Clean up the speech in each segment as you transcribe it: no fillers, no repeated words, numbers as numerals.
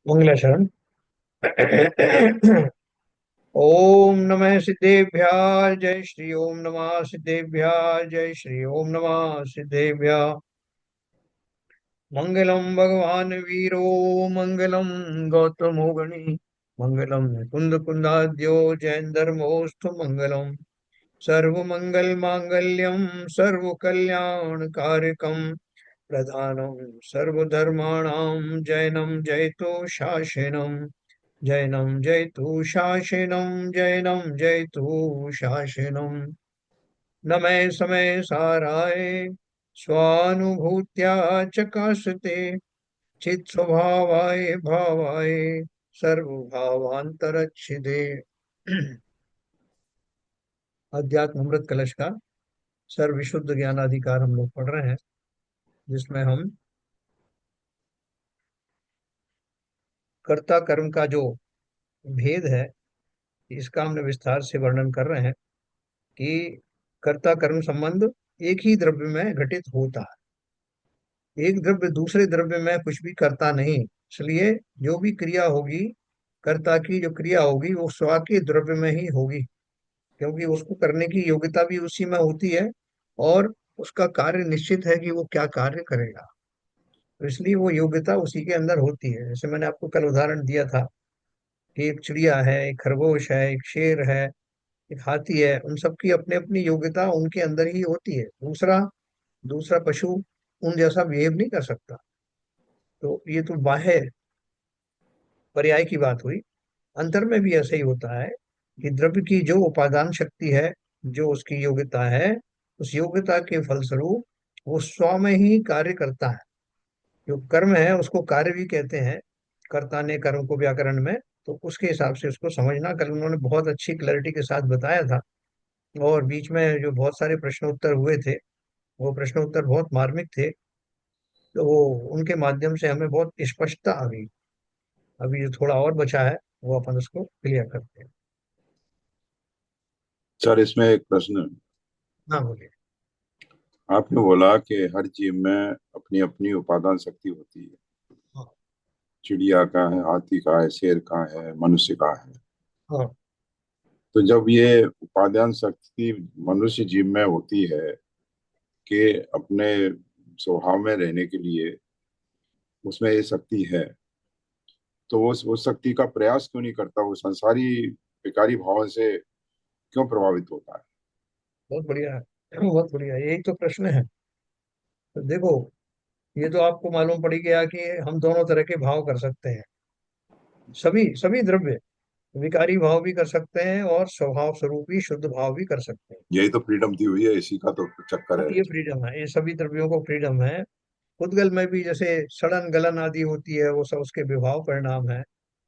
मंगलाचरण। ओम नमः सिद्धेभ्याय जय श्री ओम नमः सिद्धेभ्याय जय श्री ओम नमः सिद्धेभ्याय। मंगलम भगवान वीरो मंगलम गौतमो गणि मंगलम कुंद कुंदाद्यो जैन धर्मोस्तु मंगलम सर्व मंगल मांगल्यम सर्व कल्याण कारकम प्रधानम सर्वधर्माणां जैनम जयतो शासनम जैनम जयतु शासनम जैनम जयतु शासनम न मे समय साराय स्वानुभूत्या चकाशते चित स्वभावाय भावाय सर्वभावांतरच्छिदे। अध्यात्म अमृत कलश का सर्व विशुद्ध ज्ञानाधिकार हम लोग पढ़ रहे हैं, जिसमें हम कर्ता कर्म का जो भेद है इसका हमने विस्तार से वर्णन कर रहे हैं कि कर्ता कर्म संबंध एक ही द्रव्य में घटित होता है। एक द्रव्य दूसरे द्रव्य में कुछ भी करता नहीं, इसलिए जो भी क्रिया होगी, कर्ता की जो क्रिया होगी वो स्व के द्रव्य में ही होगी, क्योंकि उसको करने की योग्यता भी उसी में होती है और उसका कार्य निश्चित है कि वो क्या कार्य करेगा। तो इसलिए वो योग्यता उसी के अंदर होती है। जैसे मैंने आपको कल उदाहरण दिया था कि एक चिड़िया है, एक खरगोश है, एक शेर है, एक हाथी है, उन सबकी अपनी अपनी योग्यता उनके अंदर ही होती है। दूसरा दूसरा पशु उन जैसा बिहेव नहीं कर सकता। तो ये तो बाह्य पर्याय की बात हुई। अंतर में भी ऐसा ही होता है कि द्रव्य की जो उपादान शक्ति है, जो उसकी योग्यता है, उस योग्यता के फलस्वरूप वो स्व में ही कार्य करता है। जो कर्म है उसको कार्य भी कहते हैं, कर्ता ने कर्म को व्याकरण में। तो उसके हिसाब से उसको समझना, कल उन्होंने बहुत अच्छी क्लैरिटी के साथ बताया था। और बीच में जो बहुत सारे प्रश्न उत्तर हुए थे, वो प्रश्न उत्तर बहुत मार्मिक थे। तो वो उनके माध्यम से हमें बहुत स्पष्टता आ गई। अभी जो थोड़ा और बचा है वो अपन उसको क्लियर करते हैं। सर, इसमें एक प्रश्न है। हाँ बोलिए। आपने बोला कि हर जीव में अपनी अपनी उपादान शक्ति होती है। हाँ। चिड़िया का है, हाथी का है, शेर का है, मनुष्य का है। हाँ। तो जब ये उपादान शक्ति मनुष्य जीव में होती है कि अपने स्वभाव में रहने के लिए उसमें ये शक्ति है, तो वो उस शक्ति का प्रयास क्यों नहीं करता? वो संसारी विकारी भावों से क्यों प्रभावित होता है? बहुत बढ़िया है। बहुत बढ़िया, यही तो प्रश्न है। तो देखो, ये तो आपको मालूम पड़ गया कि हम दोनों तरह के भाव कर सकते हैं। सभी सभी द्रव्य विकारी भाव भी कर सकते हैं और स्वभाव स्वरूपी शुद्ध भाव भी कर सकते हैं। यही तो फ्रीडम दी हुई है, इसी का तो चक्कर हाँ, है। ये फ्रीडम है, ये सभी द्रव्यों को फ्रीडम है। उद्गल में भी जैसे सड़न गलन आदि होती है, वो सब उसके विभाव परिणाम है।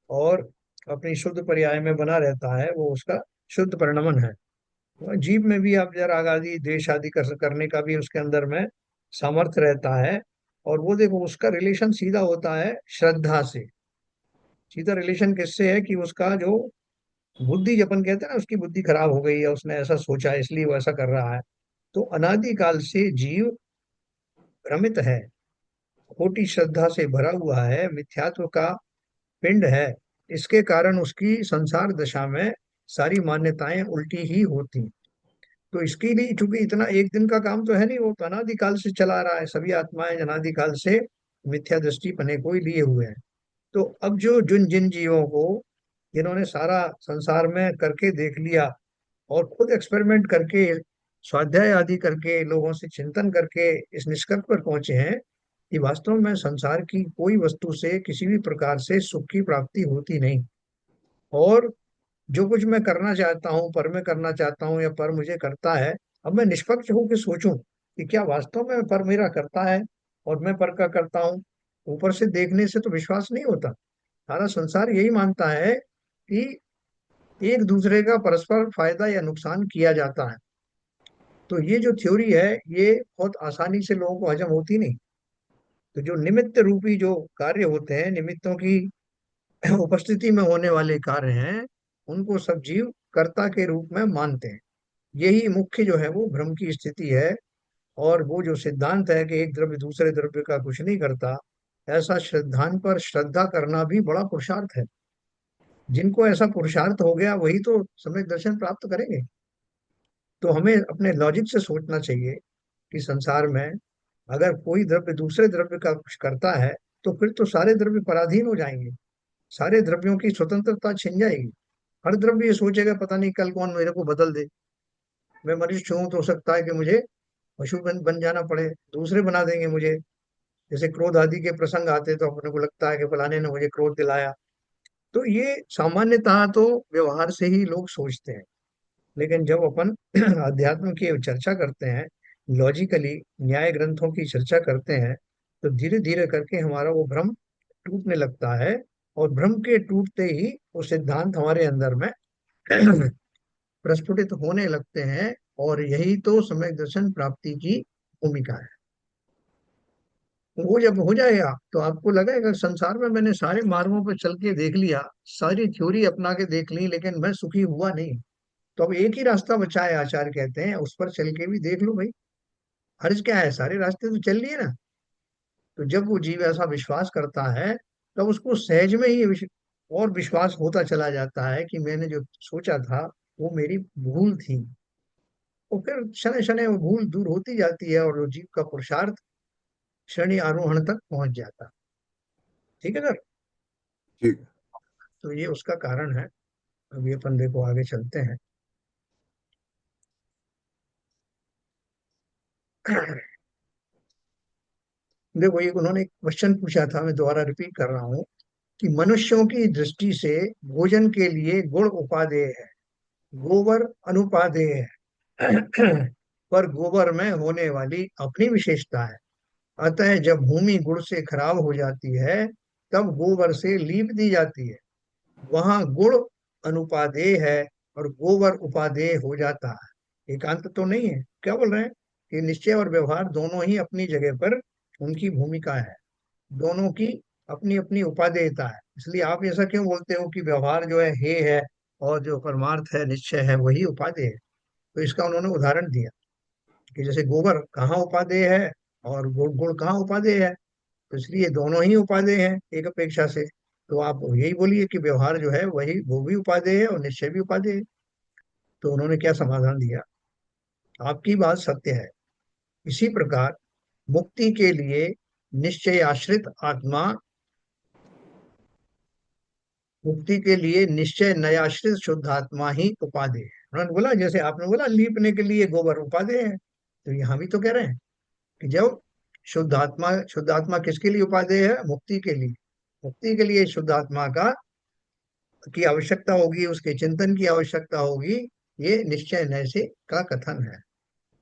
और अपनी शुद्ध पर्याय में बना रहता है, वो उसका शुद्ध परिणमन है। जीव में भी आप जरा राग आदि द्वेष आदि करने का भी उसके अंदर में सामर्थ्य रहता है। और वो देखो, उसका रिलेशन सीधा होता है श्रद्धा से। सीधा रिलेशन किससे है कि उसका जो बुद्धि, जपन कहते हैं ना, उसकी बुद्धि खराब हो गई है, उसने ऐसा सोचा इसलिए वो ऐसा कर रहा है। तो अनादि काल से जीव भ्रमित है, खोटी श्रद्धा से भरा हुआ है, मिथ्यात्व का पिंड है। इसके कारण उसकी संसार दशा में सारी मान्यताएं उल्टी ही होती। तो इसके लिए, चूंकि इतना एक दिन का काम तो है नहीं, वो तो अनादिकाल से चला आ रहा है। सभी आत्माएं अनादिकाल से मिथ्या दृष्टि पने को ही लिए हुए हैं। तो अब जो जिन जिन जीवों को, जिन्होंने सारा संसार में करके देख लिया और खुद एक्सपेरिमेंट करके, स्वाध्याय आदि करके, लोगों से चिंतन करके इस निष्कर्ष पर पहुंचे हैं कि वास्तव में संसार की कोई वस्तु से किसी भी प्रकार से सुख की प्राप्ति होती नहीं। और जो कुछ मैं करना चाहता हूँ, पर मैं करना चाहता हूँ या पर मुझे करता है, अब मैं निष्पक्ष होकर सोचूं कि क्या वास्तव में पर मेरा करता है और मैं पर का करता हूँ। ऊपर से देखने से तो विश्वास नहीं होता। सारा संसार यही मानता है कि एक दूसरे का परस्पर फायदा या नुकसान किया जाता है। तो ये जो थ्योरी है, ये बहुत आसानी से लोगों को हजम होती नहीं। तो जो निमित्त रूपी जो कार्य होते हैं, निमित्तों की उपस्थिति में होने वाले कार्य हैं, उनको सब जीव कर्ता के रूप में मानते हैं। यही मुख्य जो है वो भ्रम की स्थिति है। और वो जो सिद्धांत है कि एक द्रव्य दूसरे द्रव्य का कुछ नहीं करता, ऐसा श्रद्धान पर श्रद्धा करना भी बड़ा पुरुषार्थ है। जिनको ऐसा पुरुषार्थ हो गया वही तो सम्यक दर्शन प्राप्त करेंगे। तो हमें अपने लॉजिक से सोचना चाहिए कि संसार में अगर कोई द्रव्य दूसरे द्रव्य का कुछ करता है, तो फिर तो सारे द्रव्य पराधीन हो जाएंगे, सारे द्रव्यों की स्वतंत्रता छिन जाएगी। हर द्रव्य ये सोचेगा पता नहीं कल कौन मेरे को बदल दे। मैं मनुष्य हूं तो हो सकता है कि मुझे पशु बन जाना पड़े, दूसरे बना देंगे मुझे। जैसे क्रोध आदि के प्रसंग आते तो अपने को लगता है कि फलाने ने मुझे क्रोध दिलाया। तो ये सामान्यतः तो व्यवहार से ही लोग सोचते हैं। लेकिन जब अपन अध्यात्म की चर्चा करते हैं, लॉजिकली न्याय ग्रंथों की चर्चा करते हैं, तो धीरे धीरे करके हमारा वो भ्रम टूटने लगता है। और भ्रम के टूटते ही वो सिद्धांत हमारे अंदर में प्रस्फुटित होने लगते हैं। और यही तो सम्यक दर्शन प्राप्ति की भूमिका है। वो जब हो जाएगा तो आपको लगेगा संसार में मैंने सारे मार्गों पर चल के देख लिया, सारी थ्योरी अपना के देख ली, लेकिन मैं सुखी हुआ नहीं। तो अब एक ही रास्ता बचा है, आचार्य कहते हैं, उस पर चल के भी देख लो भाई। हर्ज क्या है, सारे रास्ते तो चल लिए ना। तो जब वो जीव ऐसा विश्वास करता है, तब उसको सहज में ही और विश्वास होता चला जाता है कि मैंने जो सोचा था वो मेरी भूल थी। और फिर शनै शनै वो भूल दूर होती जाती है और वो जीव का पुरुषार्थ श्रेणी आरोहण तक पहुंच जाता है। ठीक है सर। ठीक है। तो ये उसका कारण है। अभी अपन देखो आगे चलते हैं। देखो ये उन्होंने एक क्वेश्चन पूछा था, मैं दोबारा रिपीट कर रहा हूँ कि मनुष्यों की दृष्टि से भोजन के लिए गुण उपादेय है, गोबर अनुपादेय है। पर गोबर में होने वाली अपनी विशेषता है। अतः जब भूमि गुण से खराब हो जाती है, तब गोबर से लीप दी जाती है। वहां गुण अनुपादेय है और गोबर उपादेय हो जाता है। एकांत तो नहीं है। क्या बोल रहे हैं कि निश्चय और व्यवहार दोनों ही अपनी जगह पर उनकी भूमिका है, दोनों की अपनी अपनी उपादेयता है। इसलिए आप ऐसा क्यों बोलते हो कि व्यवहार जो है हे है और जो परमार्थ है निश्चय है वही उपादेय है। तो इसका उन्होंने उदाहरण दिया कि जैसे गोबर कहाँ उपादेय है और गुड़ गुड़ कहाँ उपादेय है। तो इसलिए दोनों ही उपादेय हैं एक अपेक्षा से। तो आप यही बोलिए कि व्यवहार जो है वही वो भी उपादेय है और निश्चय भी उपादेय है। तो उन्होंने क्या समाधान दिया, आपकी बात सत्य है। इसी प्रकार मुक्ति के लिए निश्चय आश्रित आत्मा, मुक्ति के लिए निश्चय नयाश्रित शुद्ध आत्मा ही उपादेय है। उन्होंने बोला जैसे आपने बोला लीपने के लिए गोबर उपादेय है, तो यहाँ भी तो कह रहे हैं कि जब शुद्ध आत्मा किसके लिए उपादेय है, मुक्ति के लिए। मुक्ति के लिए शुद्ध आत्मा का की आवश्यकता होगी, उसके चिंतन की आवश्यकता होगी। ये निश्चय नय से का कथन है।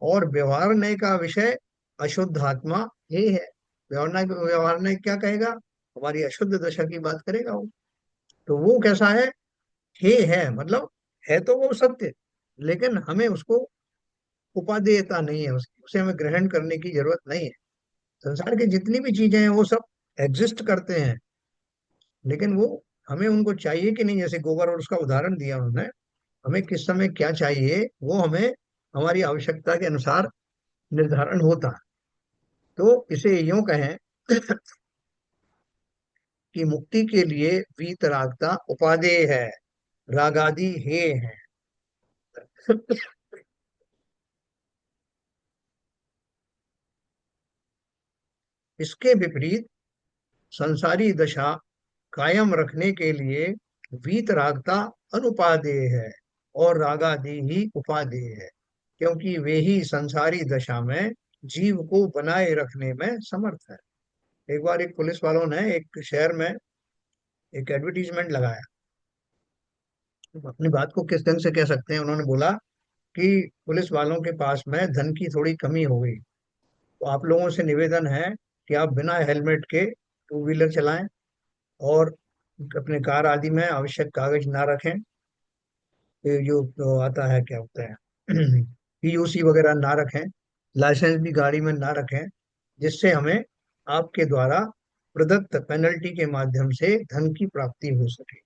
और व्यवहार नय का विषय अशुद्ध आत्मा ही है। व्यवहार नय क्या कहेगा, हमारी अशुद्ध दशा की बात करेगा वो। तो वो कैसा है, हे है मतलब है तो वो सत्य, लेकिन हमें उसको उपादेयता नहीं है उसकी, उसे हमें ग्रहण करने की जरूरत नहीं है। संसार की जितनी भी चीजें हैं वो सब एग्जिस्ट करते हैं, लेकिन वो हमें उनको चाहिए कि नहीं। जैसे गोबर और उसका उदाहरण दिया उन्होंने, हमें किस समय क्या चाहिए वो हमें हमारी आवश्यकता के अनुसार निर्धारण होता है। तो इसे यूं कहें कि मुक्ति के लिए वीतरागता उपादेय है, रागादि हे है। इसके विपरीत संसारी दशा कायम रखने के लिए वीतरागता अनुपादेय है और रागादि ही उपादेय है, क्योंकि वे ही संसारी दशा में जीव को बनाए रखने में समर्थ है। एक बार एक पुलिस वालों ने एक शहर में एक एडवर्टीजमेंट लगाया। अपनी बात को किस ढंग से कह सकते हैं, उन्होंने बोला कि पुलिस वालों के पास में धन की थोड़ी कमी हो गई, तो आप लोगों से निवेदन है कि आप बिना हेलमेट के टू व्हीलर चलाएं और अपने कार आदि में आवश्यक कागज ना रखें। ये जो तो आता है क्या होता है पीयूसी वगैरह ना रखें, लाइसेंस भी गाड़ी में ना रखें, जिससे हमें आपके द्वारा प्रदत्त पेनल्टी के माध्यम से धन की प्राप्ति हो सके।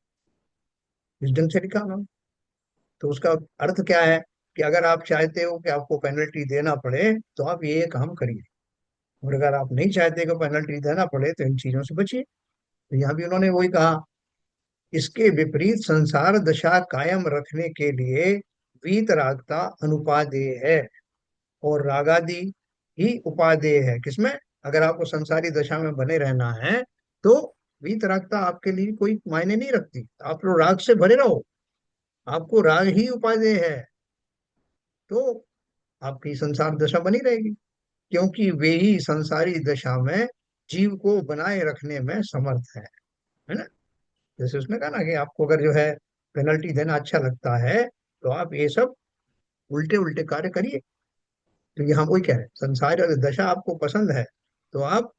इस ढंग से लिखा हुआ। तो उसका अर्थ क्या है कि अगर आप चाहते हो कि आपको पेनल्टी देना पड़े तो आप ये काम करिए। और अगर आप नहीं चाहते कि पेनल्टी देना पड़े तो इन चीजों से बचिए। तो यहाँ भी उन्होंने वही कहा, इसके विपरीत संसार दशा कायम रखने के लिए वीतरागता अनुपादेय है, और रागादि ही उपादेय है। किसमें? अगर आपको संसारी दशा में बने रहना है तो वीतरागता आपके लिए कोई मायने नहीं रखती, आप लोग राग से भरे रहो, आपको राग ही उपादेय है, तो आपकी संसार दशा बनी रहेगी, क्योंकि वे ही संसारी दशा में जीव को बनाए रखने में समर्थ है ना। जैसे उसने कहा ना कि आपको अगर जो है पेनल्टी देना अच्छा लगता है तो आप ये सब उल्टे उल्टे कार्य करिए। तो यहाँ वही कह रहे हैं, संसार अगर दशा आपको पसंद है तो आप,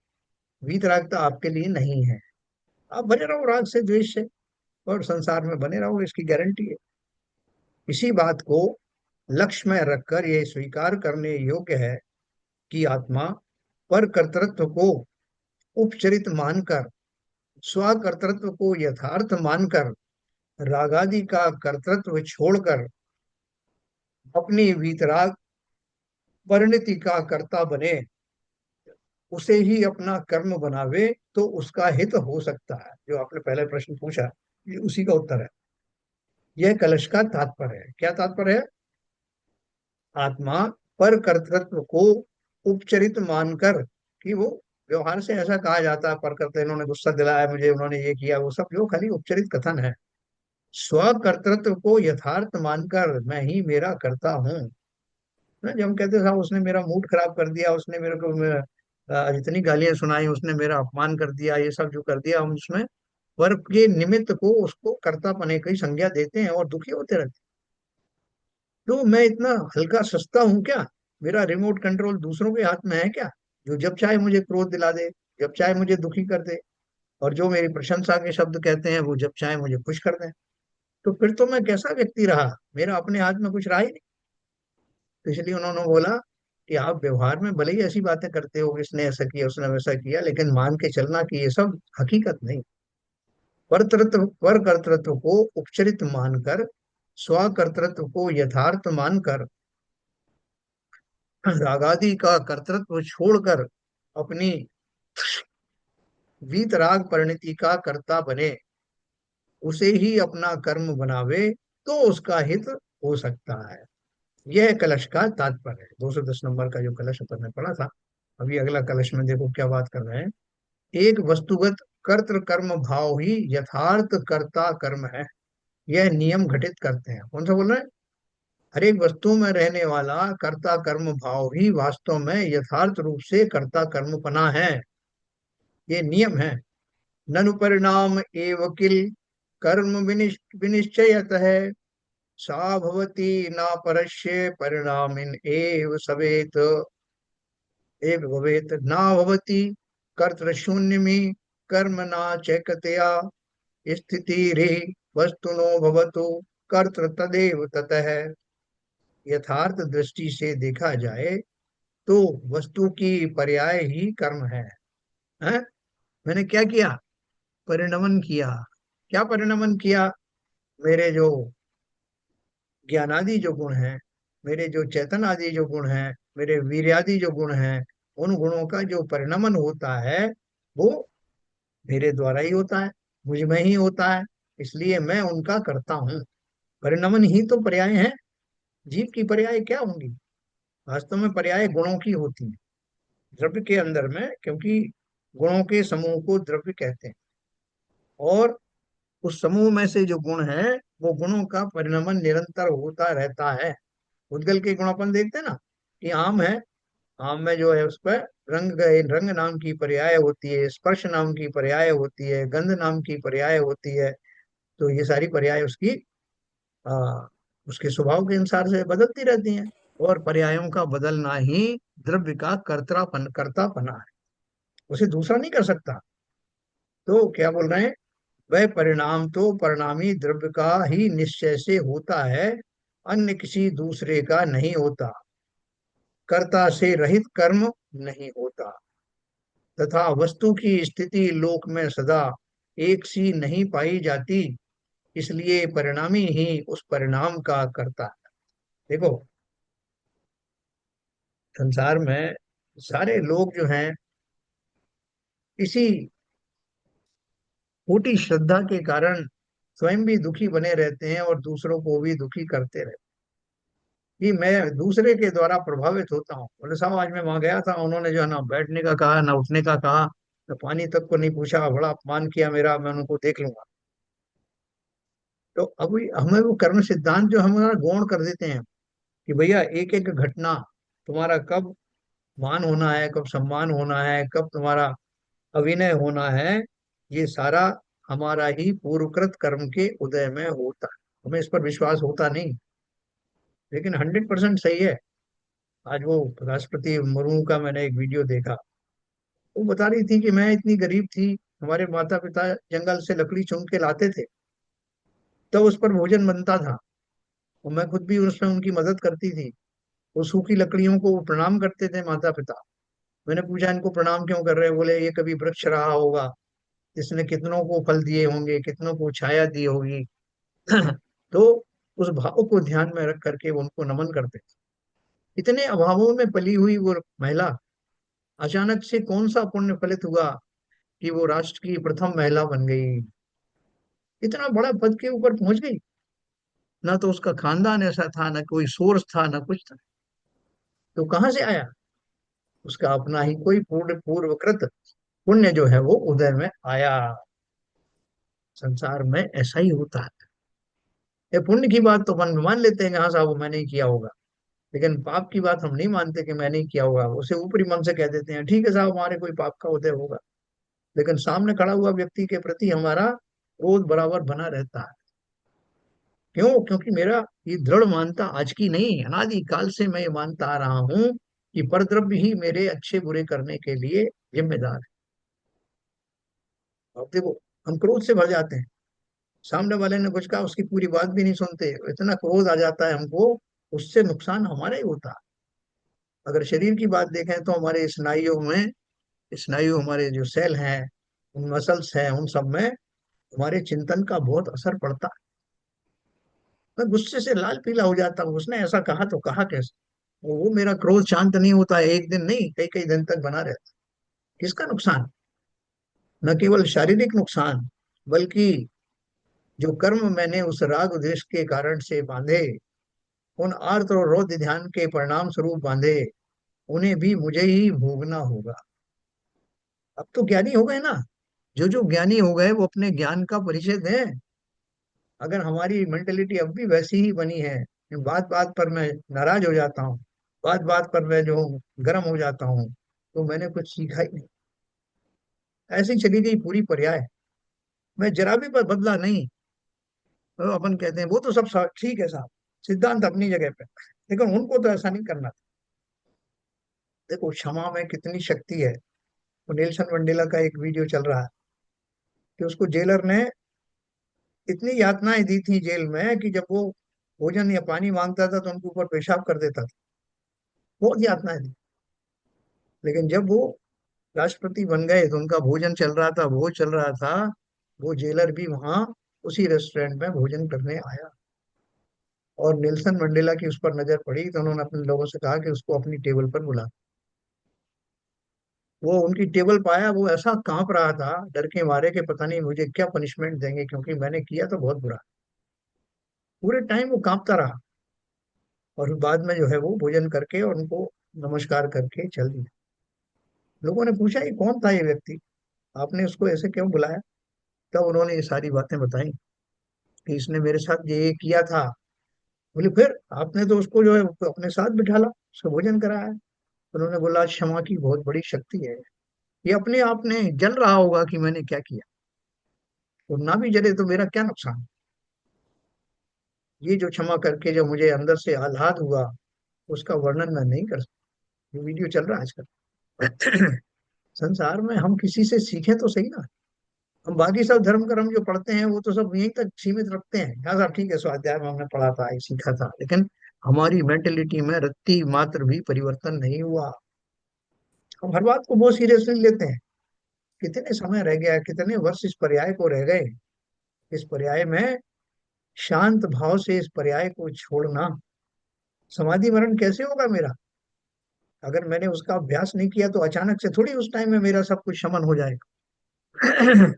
वीतरागता आपके लिए नहीं है, आप बने रहो राग से द्वेष से, और संसार में बने रहो, इसकी गारंटी है। इसी बात को लक्ष्य में रखकर यह स्वीकार करने योग्य है कि आत्मा पर कर्तृत्व को उपचरित मानकर, स्वकर्तृत्व को यथार्थ मानकर, रागादि का कर्तृत्व छोड़कर अपनी वीतराग परिणति का कर्ता बने, उसे ही अपना कर्म बनावे, तो उसका हित हो सकता है। जो आपने पहले प्रश्न पूछा, ये उसी का उत्तर है। यह कलश का तात्पर्य है। क्या तात्पर्य है? आत्मा पर कर्तृत्व को उपचरित मानकर, कि वो व्यवहार से ऐसा कहा जाता है पर कर्तृत्व, इन्होंने गुस्सा दिलाया मुझे, उन्होंने ये किया वो सब, जो खाली उपचरित कथन है। स्व कर्तृत्व को यथार्थ मानकर मैं ही मेरा करता हूँ ना। जब हम कहते हैं साहब उसने मेरा मूड खराब कर दिया, उसने मेरे को जितनी गालियां सुनाई, उसने मेरा अपमान कर दिया, ये सब जो कर दिया, हम उसमें वर्ग के निमित्त को उसको कर्तापने की संज्ञा देते हैं और दुखी होते रहते हैं। तो मैं इतना हल्का सस्ता हूँ क्या? मेरा रिमोट कंट्रोल दूसरों के हाथ में है क्या, जो जब चाहे मुझे क्रोध दिला दे, जब चाहे मुझे दुखी कर दे, और जो मेरी प्रशंसा के शब्द कहते हैं वो जब चाहे मुझे खुश कर दें? तो फिर तो मैं कैसा व्यक्ति रहा, मेरा अपने हाथ में कुछ रहा ही नहीं। तो इसलिए उन्होंने बोला कि आप व्यवहार में भले ही ऐसी बातें करते हो कि इसने ऐसा किया उसने वैसा किया, लेकिन मान के चलना कि ये सब हकीकत नहीं। पर कर्तृत्व को उपचरित मानकर, स्वकर्तृत्व को यथार्थ मानकर, रागादि का कर्तृत्व छोड़कर अपनी वीतराग परिणति का कर्ता बने, उसे ही अपना कर्म बनावे, तो उसका हित हो सकता है। यह कलश का तात्पर्य है। 210 नंबर का जो कलश अपन ने पढ़ा था, अभी अगला कलश में देखो क्या बात कर रहे हैं। एक वस्तुगत कर्तृ कर्म भाव ही यथार्थ कर्ता कर्म है, यह नियम घटित करते हैं। कौन सा बोल रहे हैं? हर एक वस्तु में रहने वाला कर्ता कर्म भाव ही वास्तव में यथार्थ रूप से कर्ता कर्म पना है, ये नियम है। ननु परिणाम एव किल कर्म विनिश्चयत है, सा भवति न परस्य परिणामिन एव सवेत, एव भवेत न भवति कर्तृशून्यमी कर्म न चैकतया स्थिति रे वस्तुनो भवतु कर्तृ तदेव ततः। यथार्थ दृष्टि से देखा जाए तो वस्तु की पर्याय ही कर्म है? मैंने क्या किया? परिणमन किया। क्या परिणमन किया? मेरे जो ज्ञानादि जो गुण हैं, मेरे जो चेतन आदि जो गुण हैं, मेरे वीर्यादि जो गुण हैं, उन गुणों का जो परिणमन होता है वो मेरे द्वारा ही होता है, मुझ में ही होता है, इसलिए मैं उनका करता हूँ। परिणमन ही तो पर्याय है। जीव की पर्याय क्या होंगी? वास्तव में पर्याय गुणों की होती है द्रव्य के अंदर में, क्योंकि गुणों के समूह को द्रव्य कहते हैं, और उस समूह में से जो गुण है वो गुणों का परिणमन निरंतर होता रहता है। उद्गल के गुण अपन देखते हैं ना, कि आम है, आम में जो है उस पर रंग, रंग नाम की पर्याय होती है, स्पर्श नाम की पर्याय होती है, गंध नाम की पर्याय होती है। तो ये सारी पर्याय उसकी आ, उसके स्वभाव के अनुसार से बदलती रहती हैं, और पर्यायों का बदलना ही द्रव्य का कर्तापना है, उसे दूसरा नहीं कर सकता। तो क्या बोल रहे हैं? वह परिणाम तो परिणामी द्रव्य का ही निश्चय से होता है, अन्य किसी दूसरे का नहीं होता। कर्ता से रहित कर्म नहीं होता, तथा वस्तु की स्थिति लोक में सदा एक सी नहीं पाई जाती, इसलिए परिणामी ही उस परिणाम का करता है। देखो, संसार में सारे लोग जो हैं इसी खोटी श्रद्धा के कारण स्वयं भी दुखी बने रहते हैं और दूसरों को भी दुखी करते रहते हैं कि मैं दूसरे के द्वारा प्रभावित होता हूँ। बोले साहब आज मैं वहां गया था, उन्होंने जो है ना बैठने का कहा ना उठने का कहा, ना पानी तक को नहीं पूछा, बड़ा अपमान किया मेरा, मैं उनको देख लूंगा। तो अब हमें वो कर्म सिद्धांत जो हमारा गौण कर देते हैं कि भैया एक एक घटना तुम्हारा कब मान होना है, कब सम्मान होना है, कब तुम्हारा अभिनय होना है, ये सारा हमारा ही पूर्वकृत कर्म के उदय में होता है। हमें इस पर विश्वास होता नहीं, लेकिन 100% सही है। आज वो राष्ट्रपति मुर्मू का मैंने एक वीडियो देखा। वो बता रही थी कि मैं इतनी गरीब थी, हमारे माता पिता जंगल से लकड़ी चुन के लाते थे, तो उस पर भोजन बनता था, और मैं खुद भी उसमें उनकी मदद करती थी। वो सूखी लकड़ियों को वो प्रणाम करते थे माता पिता। मैंने पूछा इनको प्रणाम क्यों कर रहे हैं? बोले ये कभी वृक्ष रहा होगा, इसने कितनों को फल दिए होंगे, कितनों को छाया दी होगी। तो उस भाव को ध्यान में रख करके वो उनको नमन करते थे। इतने अभावों में पली हुई वो महिला अचानक से कौन सा पुण्य फलित हुआ कि वो राष्ट्र की प्रथम महिला बन गई, इतना बड़ा पद के ऊपर पहुंच गई। ना तो उसका खानदान ऐसा था, ना कोई सोर्स था, ना कुछ था। तो कहाँ से आया? उसका अपना ही कोई पूर्वकृत पुण्य जो है वो उदय में आया। संसार में ऐसा ही होता है। ये पुण्य की बात तो अपन मान लेते हैं कि हाँ साहब वो मैंने ही किया होगा, लेकिन पाप की बात हम नहीं मानते कि मैंने ही किया होगा। उसे ऊपरी मन से कह देते हैं ठीक है साहब हमारे कोई पाप का उदय होगा, लेकिन सामने खड़ा हुआ व्यक्ति के प्रति हमारा क्रोध बराबर बना रहता है। क्यों? क्योंकि मेरा ये दृढ़ मानता आज की नहीं, अनादि काल से मैं ये मानता आ रहा हूं कि परद्रव्य ही मेरे अच्छे बुरे करने के लिए जिम्मेदार है। अब देखो, हम क्रोध से भर जाते हैं, सामने वाले ने कुछ कहा उसकी पूरी बात भी नहीं सुनते, इतना क्रोध आ जाता है हमको, उससे नुकसान हमारा ही होता है। अगर शरीर की बात देखें तो हमारे स्नायुओं में, स्नायु हमारे जो सेल हैं, उन मसल्स हैं, उन सब में हमारे चिंतन का बहुत असर पड़ता है। मैं गुस्से से लाल पीला हो जाता हूँ, उसने ऐसा कहा तो कहा कैसे? वो मेरा क्रोध शांत नहीं होता है, एक दिन नहीं कई कई दिन तक बना रहता है। किसका नुकसान? न केवल शारीरिक नुकसान, बल्कि जो कर्म मैंने उस राग द्वेष के कारण से बांधे, उन आर्त और रौद्र ध्यान के परिणाम स्वरूप बांधे, उन्हें भी मुझे ही भोगना होगा। अब तो ज्ञानी हो गए ना, जो जो ज्ञानी हो गए वो अपने ज्ञान का परिचय दें। अगर हमारी मेंटेलिटी अब भी वैसी ही बनी है कि बात बात पर मैं नाराज हो जाता हूँ, बात बात पर मैं जो हूँ गर्म हो जाता हूँ, तो मैंने कुछ सीखा ही नहीं। ऐसे ही चली गई पूरी पर्याय, मैं जरा भी पर बदला नहीं। तो अपन कहते हैं वो तो सब ठीक है साहब, सिद्धांत अपनी जगह पे, लेकिन उनको तो ऐसा नहीं करना था। देखो क्षमा में कितनी शक्ति है। वो नेल्सन मंडेला का एक वीडियो चल रहा है कि उसको जेलर ने इतनी यातनाएं दी थी जेल में कि जब वो भोजन या पानी मांगता था तो उनके ऊपर पेशाब कर देता था। बहुत यातनाएं दी, लेकिन जब वो राष्ट्रपति बन गए तो उनका भोजन चल रहा था, भोज चल रहा था, वो जेलर भी वहां उसी रेस्टोरेंट में भोजन करने आया। और नेल्सन मंडेला की उस पर नजर पड़ी तो उन्होंने अपने लोगों से कहा कि उसको अपनी टेबल पर बुला। वो उनकी टेबल पाया, वो ऐसा कांप रहा था डर के मारे कि पता नहीं मुझे क्या पनिशमेंट देंगे, क्योंकि मैंने किया तो बहुत बुरा। पूरे टाइम वो कांपता रहा, और बाद में जो है वो भोजन करके और उनको नमस्कार करके चल दिया। लोगों ने पूछा ये कौन था ये व्यक्ति, आपने उसको ऐसे क्यों बुलाया? तब उन्होंने ये सारी बातें बताई कि इसने मेरे साथ ये किया था। बोले फिर आपने तो उसको जो है अपने साथ बिठाला, उसको भोजन कराया। उन्होंने बोला क्षमा की बहुत बड़ी शक्ति है, ये अपने आप ने जल रहा होगा कि मैंने क्या किया, तो ना भी जले तो मेरा क्या नुकसान। ये जो क्षमा करके जो मुझे अंदर से आह्लाद हुआ, उसका वर्णन मैं नहीं कर सकता। ये वीडियो चल रहा है आजकल। संसार में हम किसी से सीखें तो सही ना। हम बाकी सब धर्म कर्म जो पढ़ते हैं वो तो सब यहीं तक सीमित रखते हैं, हाँ साहब ठीक है स्वाध्याय में हमने पढ़ा था ये सीखा था, लेकिन हमारी मेंटेलिटी में रत्ती मात्र भी परिवर्तन नहीं हुआ। हम हर बात को बहुत सीरियसली लेते हैं। कितने समय रह गया, कितने वर्ष इस पर्याय को रह गए, इस पर्याय में शांत भाव से इस पर्याय को छोड़ना। समाधि मरण कैसे होगा मेरा? अगर मैंने उसका अभ्यास नहीं किया तो अचानक से थोड़ी उस टाइम में मेरा सब कुछ शमन हो जाएगा।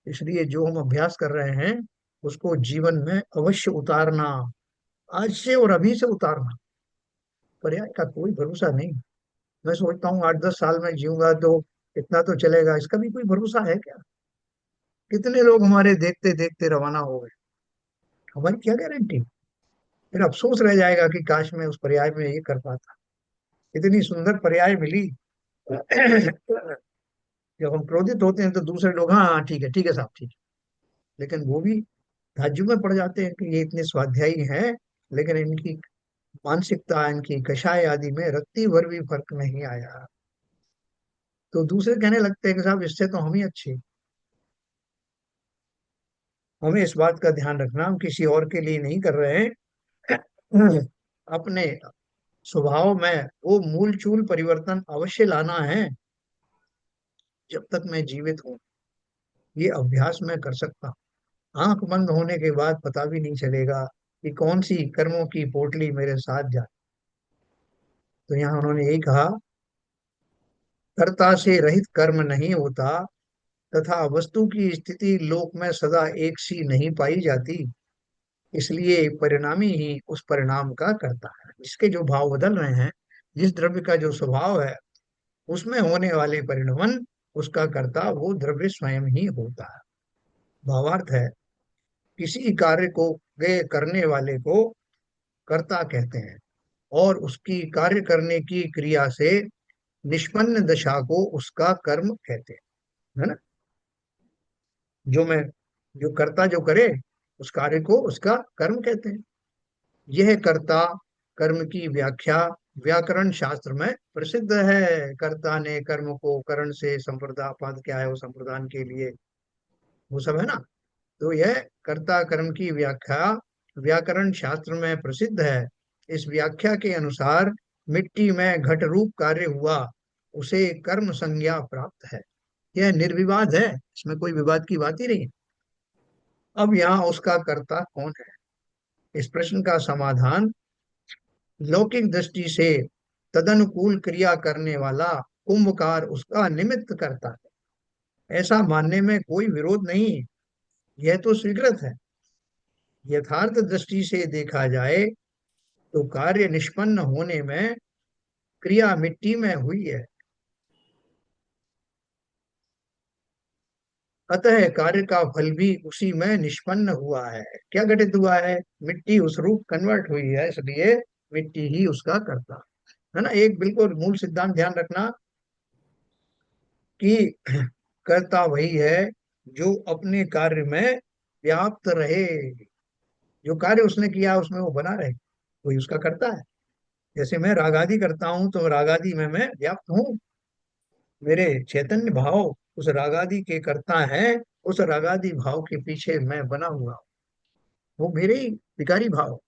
इसलिए जो हम अभ्यास कर रहे हैं उसको जीवन में अवश्य उतारना, आज से और अभी से उतारना। पर्याय का कोई भरोसा नहीं। मैं सोचता हूँ 8-10 साल में जीऊंगा तो इतना तो चलेगा, इसका भी कोई भरोसा है क्या? कितने लोग हमारे देखते देखते रवाना हो गए, हमारी क्या गारंटी? फिर अफसोस रह जाएगा कि काश मैं उस पर्याय में ये कर पाता। इतनी सुंदर पर्याय मिली। जब हम क्रोधित होते हैं तो दूसरे लोग हाँ हाँ ठीक है साहब ठीक है, लेकिन वो भी ताज्जुब में पड़ जाते हैं कि ये इतने स्वाध्यायी हैं, लेकिन इनकी मानसिकता, इनकी कषाय आदि में रत्ती भर भी फर्क नहीं आया। तो दूसरे कहने लगते हैं कि साहब इससे तो हम ही अच्छे। हमें इस बात का ध्यान रखना, हम किसी और के लिए नहीं कर रहे हैं। अपने स्वभाव में वो मूल चूल परिवर्तन अवश्य लाना है। जब तक मैं जीवित हूँ ये अभ्यास मैं कर सकता हूँ। आंख बंद होने के बाद पता भी नहीं चलेगा कि कौन सी कर्मों की पोटली मेरे साथ जा। तो यहाँ उन्होंने यही कहा, कर्ता से रहित कर्म नहीं होता, तथा वस्तु की स्थिति लोक में सदा एक सी नहीं पाई जाती, इसलिए परिणामी ही उस परिणाम का करता है। जिसके जो भाव बदल रहे हैं, जिस द्रव्य का जो स्वभाव है, उसमें होने वाले परिणमन, उसका कर्ता वो द्रव्य स्वयं ही होता है। भावार्थ है, किसी कार्य को वे करने वाले को कर्ता कहते हैं, और उसकी कार्य करने की क्रिया से निष्पन्न दशा को उसका कर्म कहते हैं, है ना? जो मैं जो कर्ता जो करे उस कार्य को उसका कर्म कहते हैं। यह कर्ता कर्म की व्याख्या व्याकरण शास्त्र में प्रसिद्ध है। कर्ता ने कर्म को करण से संप्रदा, पद क्या है वो संप्रदान के लिए, वो सब है ना। तो यह कर्ता कर्म की व्याख्या व्याकरण शास्त्र में प्रसिद्ध है। इस व्याख्या के अनुसार मिट्टी में घट रूप कार्य हुआ, उसे कर्म संज्ञा प्राप्त है। यह निर्विवाद है, इसमें कोई विवाद की बात ही नहीं है। अब यहाँ उसका कर्ता कौन है, इस प्रश्न का समाधान, लौकिक दृष्टि से तदनुकूल क्रिया करने वाला कुंभकार उसका निमित्त करता है, ऐसा मानने में कोई विरोध नहीं। यह तो स्वीकृत है। यथार्थ दृष्टि से देखा जाए तो कार्य निष्पन्न होने में क्रिया मिट्टी में हुई है, अतः कार्य का फल भी उसी में निष्पन्न हुआ है। क्या घटित हुआ है? मिट्टी उस रूप कन्वर्ट हुई है, इसलिए मिट्टी ही उसका कर्ता है ना। एक बिल्कुल मूल सिद्धांत ध्यान रखना कि कर्ता वही है जो अपने कार्य में व्याप्त रहे, जो कार्य उसने किया उसमें वो बना रहे, वही उसका कर्ता है। जैसे मैं रागादि करता हूँ तो रागादि में मैं व्याप्त हूँ, मेरे चैतन्य भाव उस रागादि के कर्ता हैं, उस रागादि भाव के पीछे मैं बना हुआ हूँ, वो मेरे ही विकारी भाव।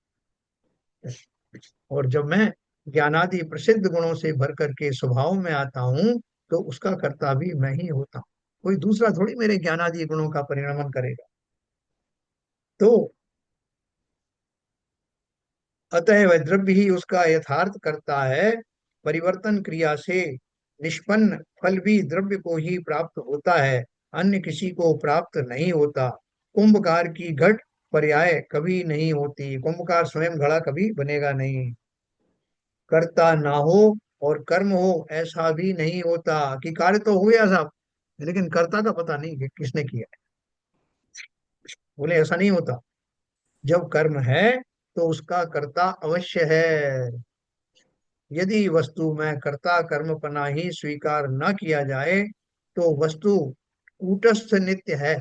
और जब मैं ज्ञानादि प्रसिद्ध गुणों से भर करके स्वभाव में आता हूँ तो उसका कर्ता भी मैं ही होता हूँ, कोई दूसरा थोड़ी मेरे ज्ञानादि गुणों का परिणमन करेगा। तो अतः वह द्रव्य ही उसका यथार्थ करता है। परिवर्तन क्रिया से निष्पन्न फल भी द्रव्य को ही प्राप्त होता है, अन्य किसी को प्राप्त नहीं होता। कुंभकार की घट पर्याय कभी नहीं होती, कुंभकार स्वयं घड़ा कभी बनेगा नहीं। कर्ता ना हो और कर्म हो ऐसा भी नहीं होता, कि कार्य तो हो गया साहब लेकिन कर्ता का पता नहीं कि किसने किया है। बोले ऐसा नहीं होता। जब कर्म है तो उसका कर्ता अवश्य है। यदि वस्तु में कर्ता कर्मपना ही स्वीकार न किया जाए तो वस्तु कूटस्थ नित्य है,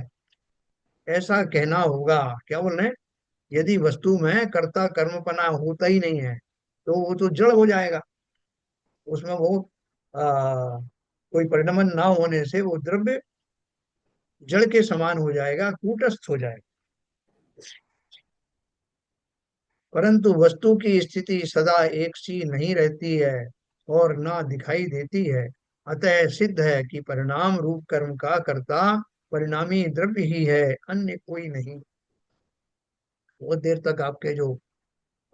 ऐसा कहना होगा। क्या बोल रहे हैं? यदि वस्तु में कर्ता कर्मपना होता ही नहीं है तो वो तो जड़ हो जाएगा, उसमें वो आ, कोई परिणमन ना होने से वो द्रव्य जड़ के समान हो जाएगा, कूटस्थ हो जाएगा। परंतु वस्तु की स्थिति सदा एक सी नहीं रहती है और ना दिखाई देती है, अतः सिद्ध है कि परिणाम रूप कर्म का कर्ता परिणामी द्रव्य ही है, अन्य कोई नहीं। बहुत देर तक आपके जो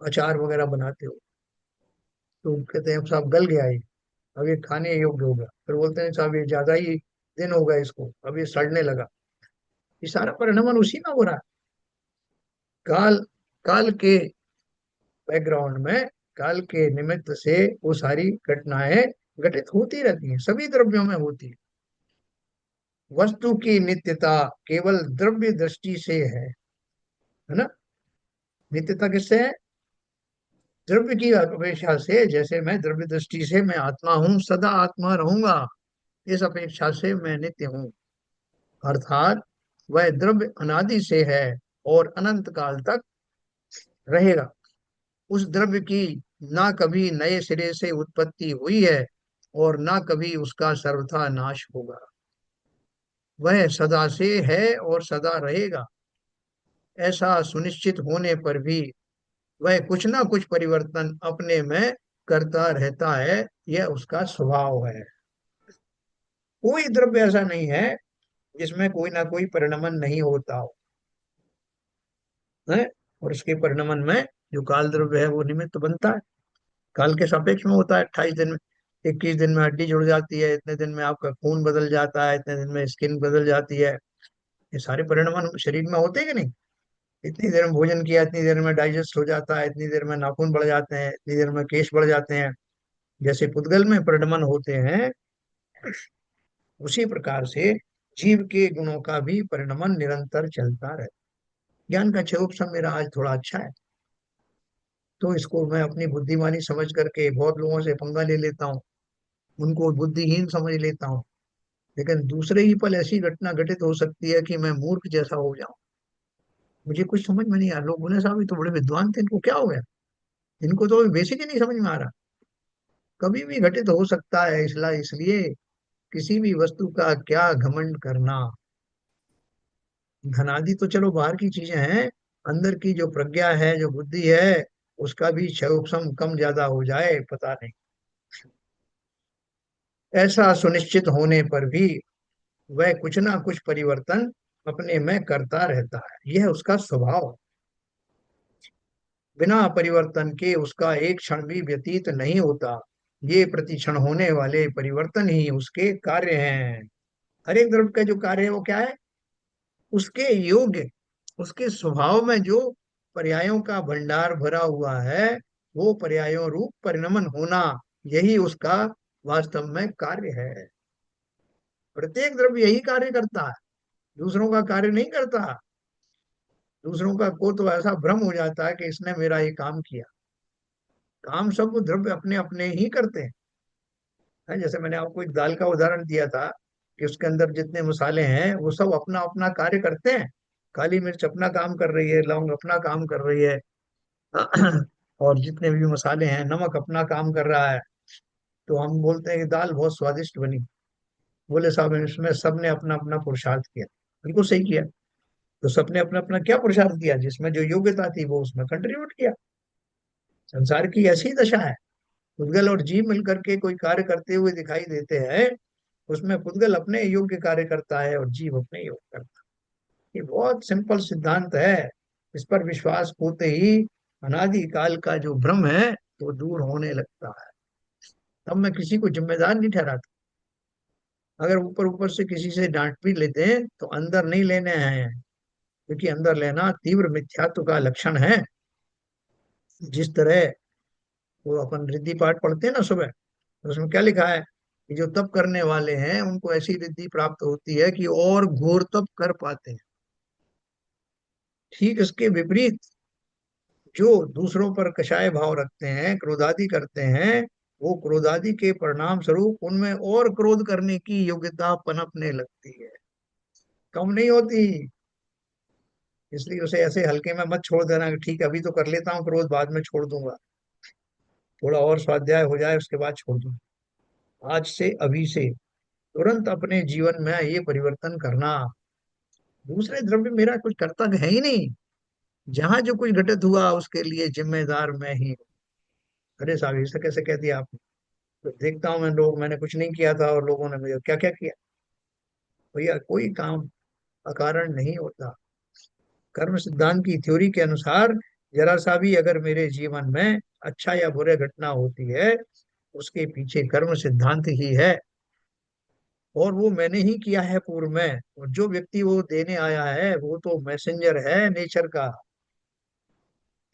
अचार वगैरह बनाते हो तो कहते हैं साहब गल गया ये, अब ये खाने योग्य होगा, फिर बोलते हैं साहब ये ज्यादा ही दिन हो गए इसको, अब ये सड़ने लगा। ये सारा परिणमन उसी में हो रहा है। काल, काल के बैकग्राउंड में, काल के निमित्त से वो सारी घटनाएं घटित होती रहती हैं, सभी द्रव्यों में होती है। वस्तु की नित्यता केवल द्रव्य दृष्टि से है ना। नित्यता किससे है? द्रव्य की अपेक्षा से। जैसे मैं द्रव्य दृष्टि से मैं आत्मा हूँ, सदा आत्मा रहूंगा, इस अपेक्षा से मैं नित्य हूँ। अर्थात वह द्रव्य अनादि से है और अनंत काल तक रहेगा। उस द्रव्य की ना कभी नए सिरे से उत्पत्ति हुई है और ना कभी उसका सर्वथा नाश होगा। वह सदा से है और सदा रहेगा। ऐसा सुनिश्चित होने पर भी वह कुछ ना कुछ परिवर्तन अपने में करता रहता है, यह उसका स्वभाव है। कोई द्रव्य ऐसा नहीं है जिसमें कोई ना कोई परिणमन नहीं होता हो, है। और उसके परिणमन में जो काल द्रव्य है वो निमित्त बनता है, काल के सापेक्ष में होता है। 28 दिन में, 21 दिन में हड्डी जुड़ जाती है, इतने दिन में आपका खून बदल जाता है, इतने दिन में स्किन बदल जाती है। ये सारे परिणमन शरीर में होते हैं कि नहीं? इतनी देर में भोजन किया, इतनी देर में डाइजेस्ट हो जाता है, इतनी देर में नाखून बढ़ जाते हैं, इतनी देर में केश बढ़ जाते हैं। जैसे पुद्गल में परिणमन होते हैं, उसी प्रकार से जीव के गुणों का भी परिणमन निरंतर चलता रहता है। ज्ञान का क्षोभ मेरा आज थोड़ा अच्छा है, तो इसको मैं अपनी बुद्धिमानी समझ करके बहुत लोगों से पंगा ले लेता हूँ, उनको बुद्धिहीन समझ लेता हूँ। लेकिन दूसरे ही पल ऐसी घटना घटित हो सकती है कि मैं मूर्ख जैसा हो जाऊं। मुझे कुछ समझ में नहीं आ रहा। लोग बोले साहब ये तो बड़े विद्वान थे, इनको क्या हो गया? इनको तो बेसिक ही नहीं समझ में आ रहा। कभी भी घटित हो सकता है, इसलिए इसलिए किसी भी वस्तु का क्या घमंड करना। धनादि तो चलो बाहर की चीजें हैं, अंदर की जो प्रज्ञा है, जो बुद्धि है, उसका भी क्षय कम ज्यादा हो जाए पता नहीं। ऐसा सुनिश्चित होने पर भी वह कुछ ना कुछ परिवर्तन अपने में करता रहता है, यह उसका स्वभाव है। बिना परिवर्तन के उसका एक क्षण भी व्यतीत नहीं होता। ये प्रतिक्षण होने वाले परिवर्तन ही उसके कार्य हैं। हर एक द्रव्य का जो कार्य है वो क्या है? उसके योग्य, उसके स्वभाव में जो पर्यायों का भंडार भरा हुआ है, वो पर्यायों रूप परिणमन होना, यही उसका वास्तव में कार्य है। प्रत्येक द्रव्य यही कार्य करता है, दूसरों का कार्य नहीं करता। दूसरों का को तो ऐसा भ्रम हो जाता है कि इसने मेरा ये काम किया। काम सब वो द्रव्य अपने अपने ही करते हैं। जैसे मैंने आपको एक दाल का उदाहरण दिया था कि उसके अंदर जितने मसाले हैं वो सब अपना अपना कार्य करते हैं। काली मिर्च अपना काम कर रही है, लौंग अपना काम कर रही है, और जितने भी मसाले हैं, नमक अपना काम कर रहा है। तो हम बोलते हैं कि दाल बहुत स्वादिष्ट बनी। बोले साहब इसमें सबने अपना अपना पुरुषार्थ किया। बिल्कुल सही किया। तो सबने अपना अपना क्या पुरुषार्थ किया? जिसमें जो योग्यता थी वो उसमें कंट्रीब्यूट किया। संसार की ऐसी ही दशा है। पुद्गल और जीव मिलकर के कोई कार्य करते हुए दिखाई देते हैं, उसमें पुद्गल अपने योग्य कार्य करता है और जीव अपने योग्य करता है। ये बहुत सिंपल सिद्धांत है। इस पर विश्वास होते ही अनादि काल का जो भ्रम है वो दूर होने लगता है। तब मैं किसी को जिम्मेदार नहीं ठहराता। अगर ऊपर ऊपर से किसी से डांट भी लेते हैं तो अंदर नहीं लेने हैं, क्योंकि अंदर लेना तीव्र मिथ्यात्व का लक्षण है। जिस तरह वो अपन रिद्धि पाठ पढ़ते हैं ना सुबह, तो उसमें क्या लिखा है कि जो तप करने वाले हैं उनको ऐसी रिद्धि प्राप्त होती है कि और घोर तप कर पाते हैं। ठीक इसके विपरीत जो दूसरों पर कषाय भाव रखते हैं, क्रोधादि करते हैं, वो क्रोधादि के परिणाम स्वरूप उनमें और क्रोध करने की योग्यता पनपने लगती है, कम नहीं होती। इसलिए उसे ऐसे हल्के में मत छोड़ देना कि ठीक है अभी तो कर लेता हूँ क्रोध, बाद में छोड़ दूंगा, थोड़ा और स्वाध्याय हो जाए उसके बाद छोड़ दूंगा। आज से, अभी से तुरंत अपने जीवन में ये परिवर्तन करना। दूसरे द्रव्य मेरा कुछ कर्तव्य है ही नहीं। जहां जो कुछ घटित हुआ उसके लिए जिम्मेदार मैं ही हूँ। अरे साहब ऐसा कैसे कह दिया आपने? तो देखता हूँ मैं, लोग, मैंने कुछ नहीं किया था और लोगों ने मुझे क्या क्या किया। भैया कोई काम अकारण नहीं होता। कर्म सिद्धांत की थ्योरी के अनुसार जरा सा भी अगर मेरे जीवन में अच्छा या बुरे घटना होती है, उसके पीछे कर्म सिद्धांत ही है, और वो मैंने ही किया है पूर्व में, और जो व्यक्ति वो देने आया है वो तो मैसेंजर है नेचर का।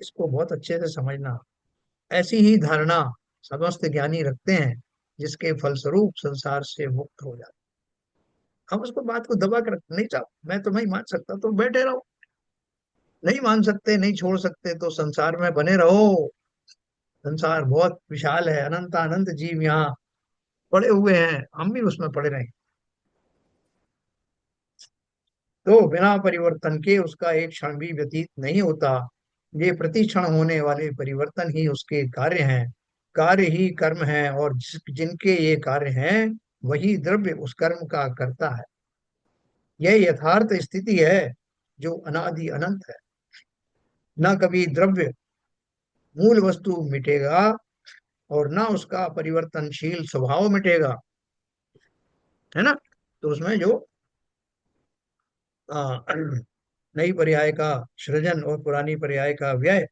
इसको बहुत अच्छे से समझना। ऐसी ही धारणा समस्त ज्ञानी रखते हैं, जिसके फलस्वरूप संसार से मुक्त हो जाते। हम उसको बात को दबा कर नहीं चाह, मैं तो नहीं मान सकता तो बैठे रहो। नहीं मान सकते, नहीं छोड़ सकते तो संसार में बने रहो। संसार बहुत विशाल है, अनंत अनंत जीव यहाँ पड़े हुए हैं, हम भी उसमें पड़े रहे। तो बिना परिवर्तन के उसका एक क्षण भी व्यतीत नहीं होता। ये प्रति क्षण होने वाले परिवर्तन ही उसके कार्य हैं। कार्य ही कर्म है, और जिनके ये कार्य हैं वही द्रव्य उस कर्म का करता है। यह यथार्थ स्थिति है जो अनादि अनंत है। न कभी द्रव्य मूल वस्तु मिटेगा, और न उसका परिवर्तनशील स्वभाव मिटेगा, है ना। तो उसमें जो आ, नई पर्याय का सृजन और पुरानी पर्याय का व्यय,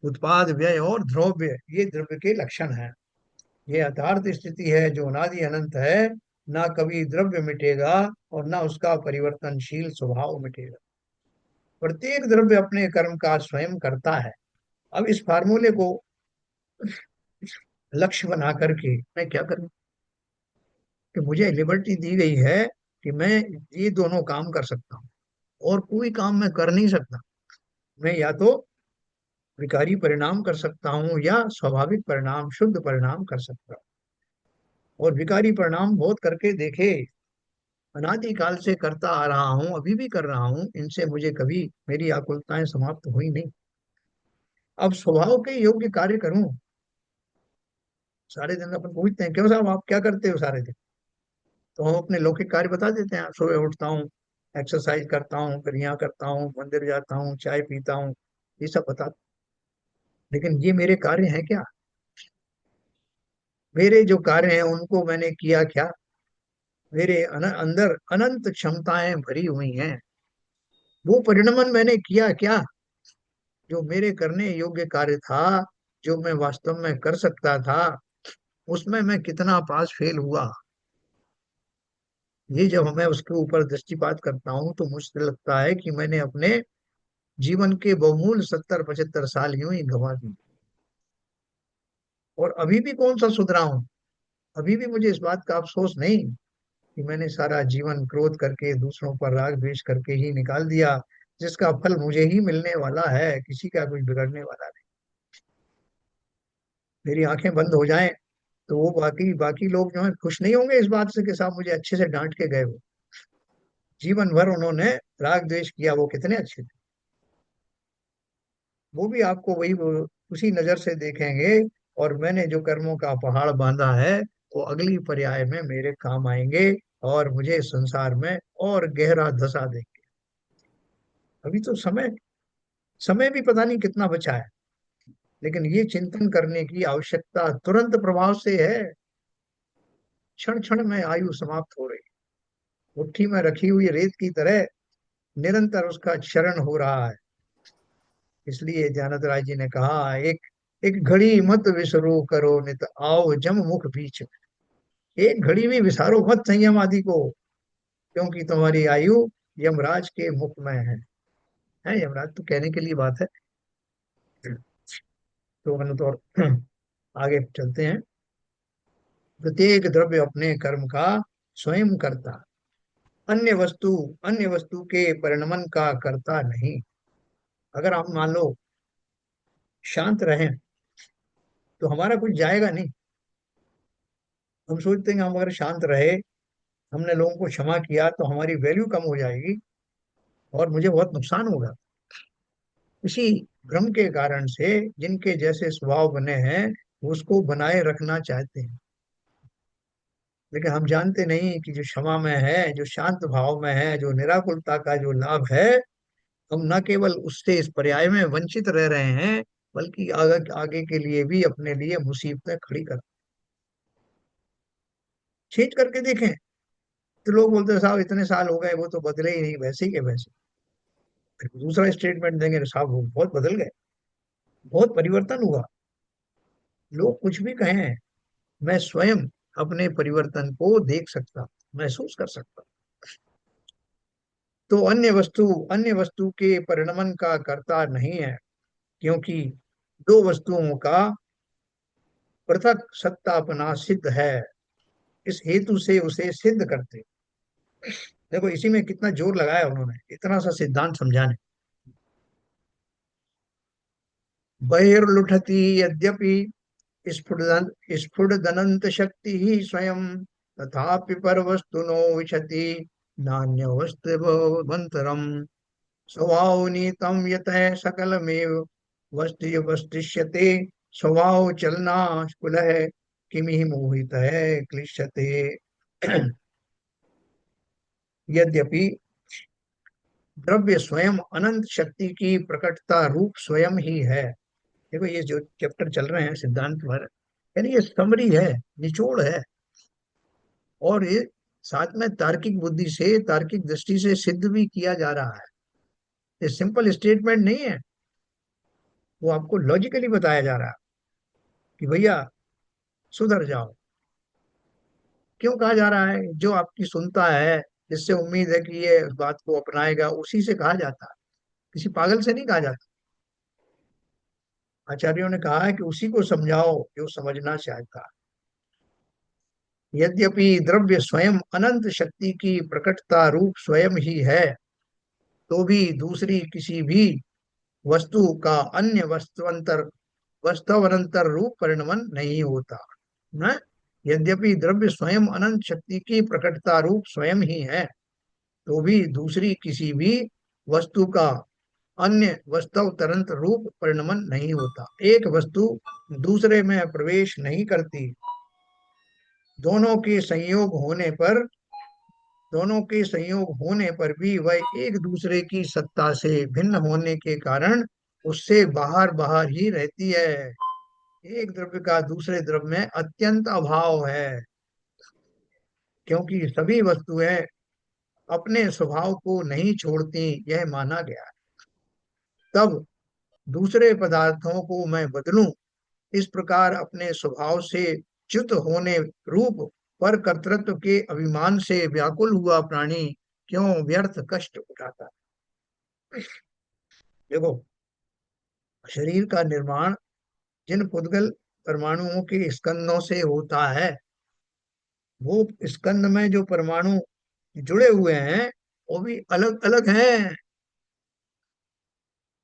उत्पाद व्यय और द्रव्य, ये द्रव्य के लक्षण हैं। ये यथार्थ स्थिति है जो अनादि अनंत है। ना कभी द्रव्य मिटेगा, और ना उसका परिवर्तनशील स्वभाव मिटेगा। प्रत्येक द्रव्य अपने कर्म का स्वयं करता है। अब इस फार्मूले को लक्ष्य बना करके मैं क्या करूं, कि मुझे लिबर्टी दी गई है कि मैं ये दोनों काम कर सकता हूँ, और कोई काम मैं कर नहीं सकता। मैं या तो विकारी परिणाम कर सकता हूँ, या स्वाभाविक परिणाम शुद्ध परिणाम कर सकता हूँ। और विकारी परिणाम बहुत करके देखे, अनादिकाल से करता आ रहा हूँ, अभी भी कर रहा हूँ, इनसे मुझे कभी मेरी आकुलताएं समाप्त हुई नहीं। अब स्वभाव के योग्य कार्य करूं। सारे दिन अपन पूछते हैं, क्यों साहब आप क्या करते हो सारे दिन? तो हम अपने लौकिक कार्य बता देते हैं, सुबह उठता हूँ, एक्सरसाइज करता हूँ, फिर यहाँ करता हूँ, मंदिर जाता हूँ, चाय पीता हूँ, ये सब बता। लेकिन ये मेरे कार्य हैं क्या? मेरे जो कार्य हैं उनको मैंने किया क्या? मेरे अंदर अनंत क्षमताएं भरी हुई हैं, वो परिणमन मैंने किया क्या? जो मेरे करने योग्य कार्य था, जो मैं वास्तव में कर सकता था, उसमें मैं कितना पास फेल हुआ। ये जब मैं उसके ऊपर दृष्टिपात करता हूँ तो मुझे लगता है कि मैंने अपने जीवन के बहुमूल्य 70-75 साल यूं ही गंवा दिए। और अभी भी कौन सा सुधरा हूँ? अभी भी मुझे इस बात का अफसोस नहीं कि मैंने सारा जीवन क्रोध करके, दूसरों पर राग द्वेष करके ही निकाल दिया, जिसका फल मुझे ही मिलने वाला है, किसी का कुछ बिगड़ने वाला नहीं। मेरी आंखें बंद हो जाएं तो वो बाकी बाकी लोग जो है खुश नहीं होंगे इस बात से कि साहब मुझे अच्छे से डांट के गए। वो जीवन भर उन्होंने राग द्वेष किया, वो कितने अच्छे थे। वो भी आपको उसी नजर से देखेंगे। और मैंने जो कर्मों का पहाड़ बांधा है, वो अगली पर्याय में मेरे काम आएंगे, और मुझे संसार में और गहरा धसा देंगे। अभी तो समय समय भी पता नहीं कितना बचा है, लेकिन ये चिंतन करने की आवश्यकता तुरंत प्रभाव से है। क्षण क्षण में आयु समाप्त हो रही, मुट्ठी में रखी हुई रेत की तरह निरंतर उसका क्षरण हो रहा है। इसलिए दयानंद राय जी ने कहा, एक एक घड़ी मत विसरो करो नित आओ जम मुख बीच में। एक घड़ी भी विसारो मत संयम आदि को, क्योंकि तुम्हारी आयु यमराज के मुख में है यमराज तो कहने के लिए बात है। तो अनुतौर आगे चलते हैं। प्रत्येक द्रव्य अपने कर्म का स्वयं करता, अन्य वस्तु अन्य वस्तु के परिणमन का करता नहीं। अगर हम मान लो शांत रहें तो हमारा कुछ जाएगा नहीं। हम सोचते हैं कि हम अगर शांत रहे, हमने लोगों को क्षमा किया, तो हमारी वैल्यू कम हो जाएगी और मुझे बहुत नुकसान होगा। इसी भ्रम के कारण से जिनके जैसे स्वभाव बने हैं, उसको बनाए रखना चाहते हैं। लेकिन हम जानते नहीं कि जो क्षमा में है, जो शांत भाव में है, जो निराकुलता का जो लाभ है, हम न केवल उससे इस पर्याय में वंचित रह रहे हैं, बल्कि आगे आगे के लिए भी अपने लिए मुसीबतें खड़ी कर। चेंज करके देखें तो लोग बोलते हैं साहब इतने साल हो गए वो तो बदले ही नहीं, वैसे ही के वैसे। फिर दूसरा स्टेटमेंट देंगे, साहब वो बहुत बदल गए, बहुत परिवर्तन हुआ। लोग कुछ भी कहें, मैं स्वयं अपने परिवर्तन को देख सकता, महसूस कर सकता। तो अन्य वस्तु के परिणमन का कर्ता नहीं है, क्योंकि दो वस्तुओं का पृथक सत्तापना सिद्ध है, इस हेतु से उसे सिद्ध करते। देखो इसी में कितना जोर लगाया उन्होंने, इतना सा सिद्धांत समझाने। बहिर्लुठति यद्यपि स्फुटदनंत शक्ति ही स्वयं, तथापि पर वस्तु नो विशति नान्य वस्तुवंतरम। स्वभाव नीतम यतः सकलमेव वस्तु वस्तिष्यते, स्वभाव चलना कुलः किमिह मोहित है क्लिश्यते। यद्यपि द्रव्य स्वयं अनंत शक्ति की प्रकटता रूप स्वयं ही है। देखो ये जो चैप्टर चल रहे हैं सिद्धांत पर, यानी ये समरी है, निचोड़ है। और ये साथ में तार्किक बुद्धि से, तार्किक दृष्टि से सिद्ध भी किया जा रहा है। ये सिंपल स्टेटमेंट नहीं है, वो आपको लॉजिकली बताया जा रहा है कि भैया सुधर जाओ। क्यों कहा जा रहा है? जो आपकी सुनता है, जिससे उम्मीद है कि ये इस बात को अपनाएगा, उसी से कहा जाता है, किसी पागल से नहीं कहा जाता। आचार्यों ने कहा है कि उसी को समझाओ जो समझना चाहता है। यद्यपि द्रव्य स्वयं अनंत शक्ति की प्रकटता रूप स्वयं ही है, तो भी दूसरी किसी भी वस्तु का अन्य वस्तुअंतर रूप परिणमन नहीं होता है। यद्यपि द्रव्य स्वयं अनंत शक्ति की प्रकटता रूप स्वयं ही है, तो भी दूसरी किसी भी वस्तु का अन्य वस्तुअंतर रूप परिणमन नहीं होता। एक वस्तु दूसरे में प्रवेश नहीं करती। दोनों के संयोग होने पर दोनों के संयोग होने पर भी वह एक दूसरे की सत्ता से भिन्न होने के कारण उससे बाहर बाहर ही रहती है। एक द्रव्य का दूसरे द्रव्य में अत्यंत अभाव है, क्योंकि सभी वस्तुएं अपने स्वभाव को नहीं छोड़ती, यह माना गया है। तब दूसरे पदार्थों को मैं बदलूं, इस प्रकार अपने स्वभाव से च्युत होने रूप पर कर्तृत्व के अभिमान से व्याकुल हुआ प्राणी क्यों व्यर्थ कष्ट उठाता है? देखो, शरीर का निर्माण जिन पुद्गल परमाणुओं के स्कंदों से होता है, वो स्कंद में जो परमाणु जुड़े हुए हैं, वो भी अलग अलग हैं।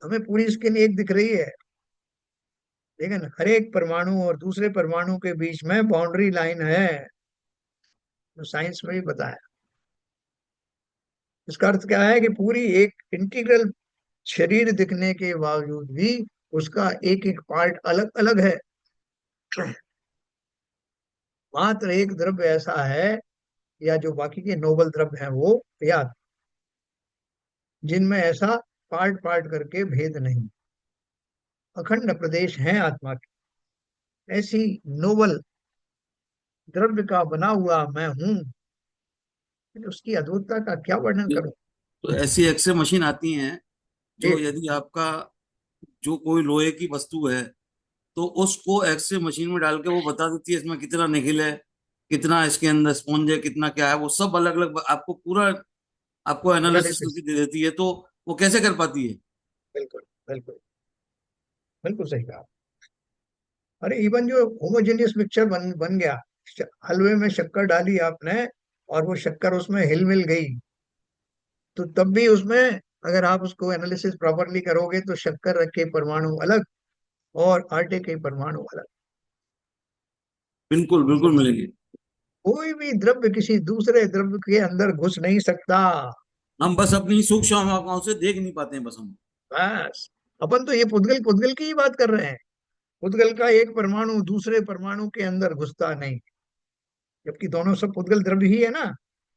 हमें पूरी स्किन एक दिख रही है, लेकिन हर एक परमाणु और दूसरे परमाणु के बीच में बाउंड्री लाइन है, जो साइंस में भी बताया। इसका अर्थ क्या है कि पूरी एक इंटीग्रल शरीर दिखने के बावजूद भी उसका एक एक पार्ट अलग अलग है। मात्र एक द्रव्य ऐसा है, या जो बाकी के नोबल द्रव्य हैं वो, या जिनमें ऐसा पार्ट पार्ट करके भेद नहीं, अखंड प्रदेश है आत्मा के। ऐसी नोबल द्रव्य का बना हुआ मैं हूं, उसकी अद्भुतता का क्या वर्णन करूं। तो ऐसी एक्सरे मशीन आती हैं जो एक यदि आपका जो कोई लोहे की वस्तु है तो उसको एक्सरे मशीन में डाल के वो बता देती है इसमें कितना निकल है, कितना इसके अंदर स्पॉन्ज है, कितना क्या है, वो सब अलग अलग आपको पूरा आपको एनालिसिस एनालिसिस, करके दे देती है। तो वो कैसे कर पाती है? बिल्कुल बिल्कुल, बिल्कुल सही कहा। अरे इवन जो होमोजेनियस मिक्सचर बन बन गया, हलवे में शक्कर डाली आपने और वो शक्कर उसमें हिल मिल गई, तो तब भी उसमें अगर आप उसको एनालिसिस प्रॉपरली करोगे तो शक्कर के परमाणु अलग और आटे के परमाणु अलग। बिल्कुल बिल्कुल मिलेंगे। कोई भी द्रव्य किसी दूसरे द्रव्य के अंदर घुस नहीं सकता। हम बस अपनी सूक्ष्म आंखों से देख नहीं पाते हैं बस हम। बस, अपन तो ये पुद्गल पुद्गल की ही बात कर रहे हैं। पुद्गल का एक परमाणु दूसरे परमाणु के अंदर घुसता नहीं, जबकि दोनों सब पुद्गल द्रव्य ही है ना।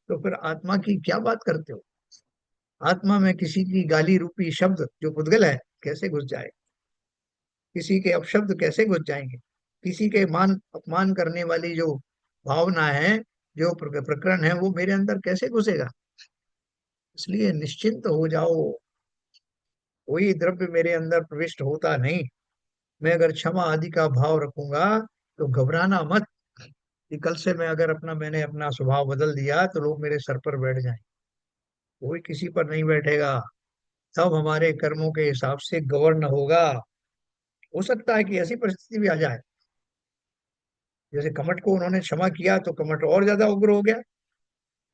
तो फिर आत्मा की क्या बात करते हो? आत्मा में किसी की गाली रूपी शब्द जो पुद्गल है कैसे घुस जाए? किसी के अपशब्द कैसे घुस जाएंगे? किसी के मान अपमान करने वाली जो भावना है, जो प्रकरण है, वो मेरे अंदर कैसे घुसेगा? इसलिए निश्चिंत हो जाओ, कोई द्रव्य मेरे अंदर प्रविष्ट होता नहीं। मैं अगर क्षमा आदि का भाव रखूंगा तो घबराना मत कि कल से मैं अगर मैंने अपना स्वभाव बदल दिया तो लोग मेरे सर पर बैठ जाएं। कोई किसी पर नहीं बैठेगा। सब हमारे कर्मों के हिसाब से गवर्न होगा। हो सकता है कि ऐसी परिस्थिति भी आ जाए, जैसे कमट को उन्होंने क्षमा किया तो कमट और ज्यादा उग्र हो गया।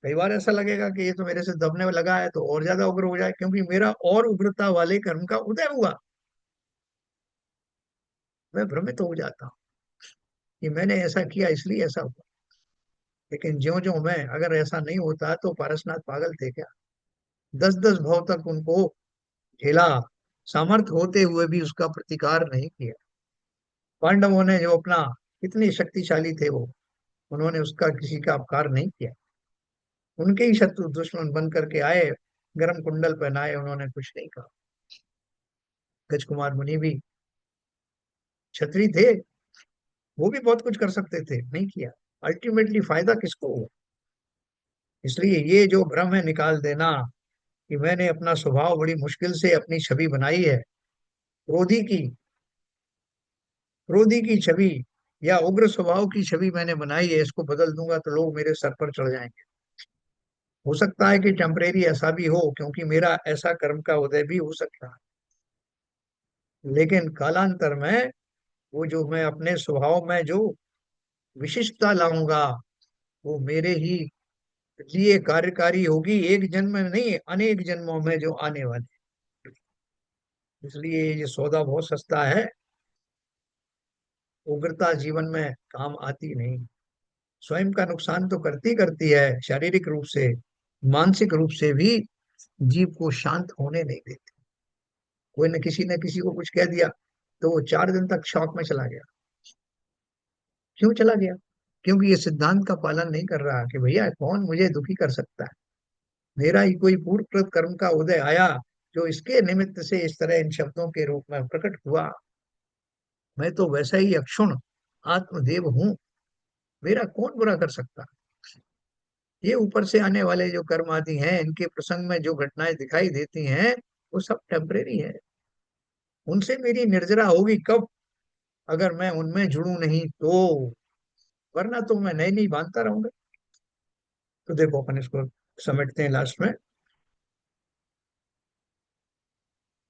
कई बार ऐसा लगेगा कि ये तो मेरे से दबने में लगा है, तो और ज्यादा उग्र हो जाए, क्योंकि मेरा और उग्रता वाले कर्म का उदय हुआ। मैं भ्रमित हो जाता हूँ कि मैंने ऐसा किया इसलिए ऐसा हुआ। लेकिन ज्यो ज्यो मैं, अगर ऐसा नहीं होता तो पारसनाथ पागल थे क्या? 10-10 भाव तक उनको झेला, सामर्थ्य होते हुए भी उसका प्रतिकार नहीं किया। पांडवों ने जो अपना, कितने शक्तिशाली थे वो, उन्होंने उसका किसी का अपकार नहीं किया। उनके ही शत्रु दुश्मन बन करके आए, गरम कुंडल पहनाए, उन्होंने कुछ नहीं कहा। गज कुमार मुनि भी क्षत्रिय थे, वो भी बहुत कुछ कर सकते थे, नहीं किया। अल्टीमेटली फायदा किसको हुआ? इसलिए ये जो भ्रम है निकाल देना कि मैंने अपना स्वभाव बड़ी मुश्किल से अपनी छवि बनाई है, क्रोधी की, क्रोधी की छवि या उग्र स्वभाव की छवि मैंने बनाई है, इसको बदल दूंगा तो लोग मेरे सर पर चढ़ जाएंगे। हो सकता है कि टेम्परेरी ऐसा भी हो, क्योंकि मेरा ऐसा कर्म का उदय भी हो सकता है। लेकिन कालांतर में वो जो मैं अपने स्वभाव में जो विशिष्टता लाऊंगा, वो मेरे ही लिए कार्यकारी होगी, एक जन्म में नहीं, अनेक जन्मों में जो आने वाले। इसलिए ये सौदा बहुत सस्ता है। उग्रता जीवन में काम आती नहीं। स्वयं का नुकसान तो करती करती है शारीरिक रूप से, मानसिक रूप से भी जीव को शांत होने नहीं देती। कोई ने किसी को कुछ कह दिया तो वो 4 दिन तक शौक में चला गया। क्यों चला गया? क्योंकि ये सिद्धांत का पालन नहीं कर रहा कि भैया कौन मुझे दुखी कर सकता है। मेरा ही कोई पूर्वकृत कर्म का उदय आया जो इसके निमित्त से इस तरह इन शब्दों के रूप में प्रकट हुआ। मैं तो वैसा ही अक्षुण आत्मदेव हूँ, मेरा कौन बुरा कर सकता? ये ऊपर से आने वाले जो कर्म आदि हैं, इनके प्रसंग में जो घटनाएं दिखाई देती हैं, वो सब टेम्परेरी है। उनसे मेरी निर्जरा होगी कब? अगर मैं उनमें जुड़ू नहीं तो। वरना तो मैं नई नई बांधता रहूंगा। तो देखो अपन इसको समेटते हैं लास्ट में।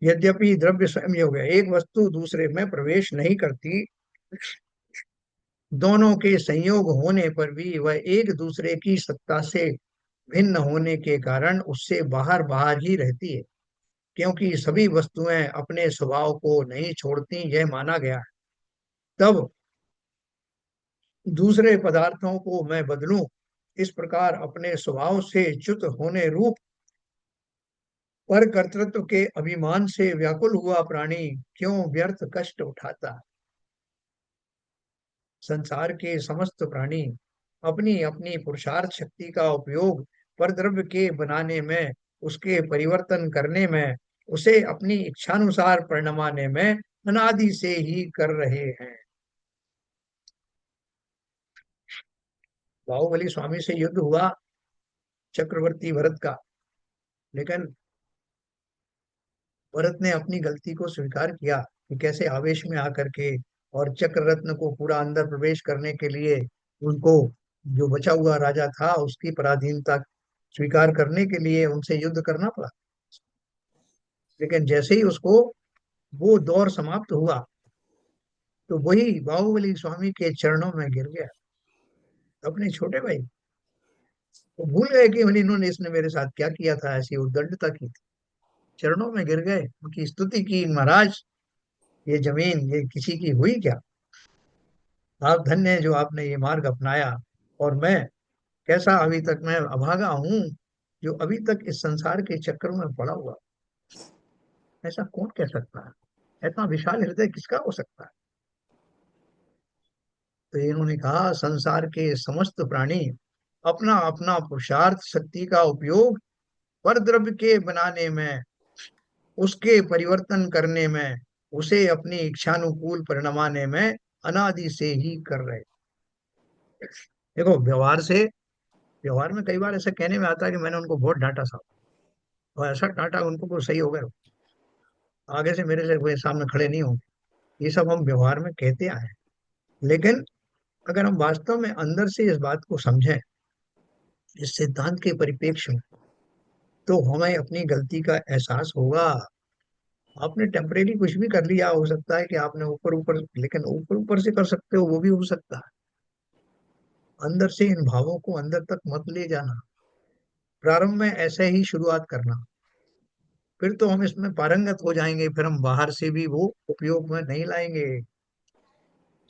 यद्यपि द्रव्य स्वयं हो गया, एक वस्तु दूसरे में प्रवेश नहीं करती, दोनों के संयोग होने पर भी वह एक दूसरे की सत्ता से भिन्न होने के कारण उससे बाहर बाहर ही रहती है। क्योंकि सभी वस्तुएं अपने स्वभाव को नहीं छोड़ती, यह माना गया है। तब दूसरे पदार्थों को मैं बदलूं, इस प्रकार अपने स्वभाव से च्युत होने रूप पर कर्तृत्व के अभिमान से व्याकुल हुआ प्राणी क्यों व्यर्थ कष्ट उठाता? संसार के समस्त प्राणी अपनी अपनी पुरुषार्थ शक्ति का उपयोग परद्रव्य के बनाने में, उसके परिवर्तन करने में, उसे अपनी इच्छानुसार परिणमाने में अनादि से ही कर रहे हैं। बाहुबली स्वामी से युद्ध हुआ चक्रवर्ती भरत का, लेकिन भरत ने अपनी गलती को स्वीकार किया कि कैसे आवेश में आकर के और चक्र रत्न को पूरा अंदर प्रवेश करने के लिए उनको, जो बचा हुआ राजा था उसकी पराधीनता स्वीकार करने के लिए उनसे युद्ध करना पड़ा। लेकिन जैसे ही उसको वो दौर समाप्त हुआ तो वही बाहुबली स्वामी के चरणों में गिर गया, अपने छोटे भाई। वो भूल गए कि इन्होंने इसने मेरे साथ क्या किया था, ऐसी उद्दंडता की थी। चरणों में गिर गए, उनकी स्तुति की, महाराज ये जमीन ये किसी की हुई क्या? आप धन्य हैं जो आपने ये मार्ग अपनाया, और मैं कैसा अभी तक मैं अभागा हूं जो अभी तक इस संसार के चक्कर में पड़ा हुआ। ऐसा कौन कह सकता है? इतना विशाल हृदय किसका हो सकता है? तो इन्होंने कहा संसार के समस्त प्राणी अपना अपना पुरुषार्थ शक्ति का उपयोग पर द्रव्य के बनाने में, उसके परिवर्तन करने में, उसे अपनी इच्छानुकूल परिणमाने में अनादि से ही कर रहे। देखो व्यवहार में कई बार ऐसा कहने में आता है कि मैंने उनको बहुत डांटा साहब, और ऐसा डांटा उनको को सही हो गया, आगे से मेरे से कोई सामने खड़े नहीं होंगे। ये सब हम व्यवहार में कहते आए हैं। लेकिन अगर हम वास्तव में अंदर से इस बात को समझें, इस सिद्धांत के परिप्रेक्ष्य में, तो हमें अपनी गलती का एहसास होगा। आपने टेम्परेरी कुछ भी कर लिया, हो सकता है कि आपने ऊपर ऊपर, लेकिन ऊपर ऊपर से कर सकते हो, वो भी हो सकता है। अंदर से इन भावों को अंदर तक मत ले जाना। प्रारंभ में ऐसे ही शुरुआत करना, फिर तो हम इसमें पारंगत हो जाएंगे, फिर हम बाहर से भी वो उपयोग में नहीं लाएंगे।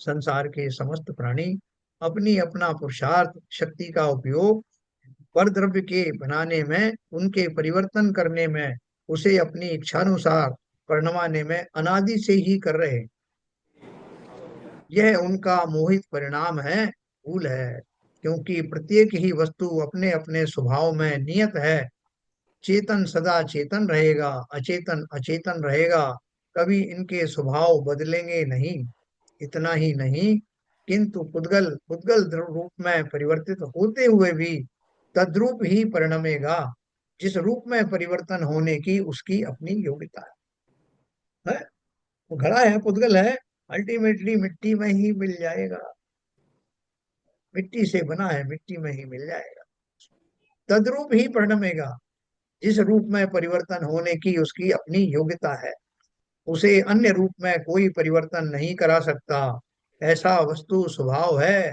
संसार के समस्त प्राणी अपनी अपना पुरुषार्थ शक्ति का उपयोग पर द्रव्य के बनाने में, उनके परिवर्तन करने में, उसे अपनी इच्छानुसार परिणमाने में अनादि से ही कर रहे हैं। यह उनका मोहित परिणाम है, भूल है। क्योंकि प्रत्येक ही वस्तु अपने अपने स्वभाव में नियत है। चेतन सदा चेतन रहेगा, अचेतन अचेतन रहेगा। कभी इनके स्वभाव बदलेंगे नहीं। इतना ही नहीं, किंतु पुद्गल पुद्गल द्रव रूप में परिवर्तित होते हुए भी तद्रूप ही परिणमेगा। जिस रूप में परिवर्तन होने की उसकी अपनी योग्यता है। वो घड़ा है, पुद्गल है, अल्टीमेटली मिट्टी में ही मिल जाएगा। मिट्टी से बना है, मिट्टी में ही मिल जाएगा। तद्रूप ही परिणमेगा। जिस रूप में परिवर्तन होने की उसकी अपनी योग्यता है, उसे अन्य रूप में कोई परिवर्तन नहीं करा सकता। ऐसा वस्तु स्वभाव है।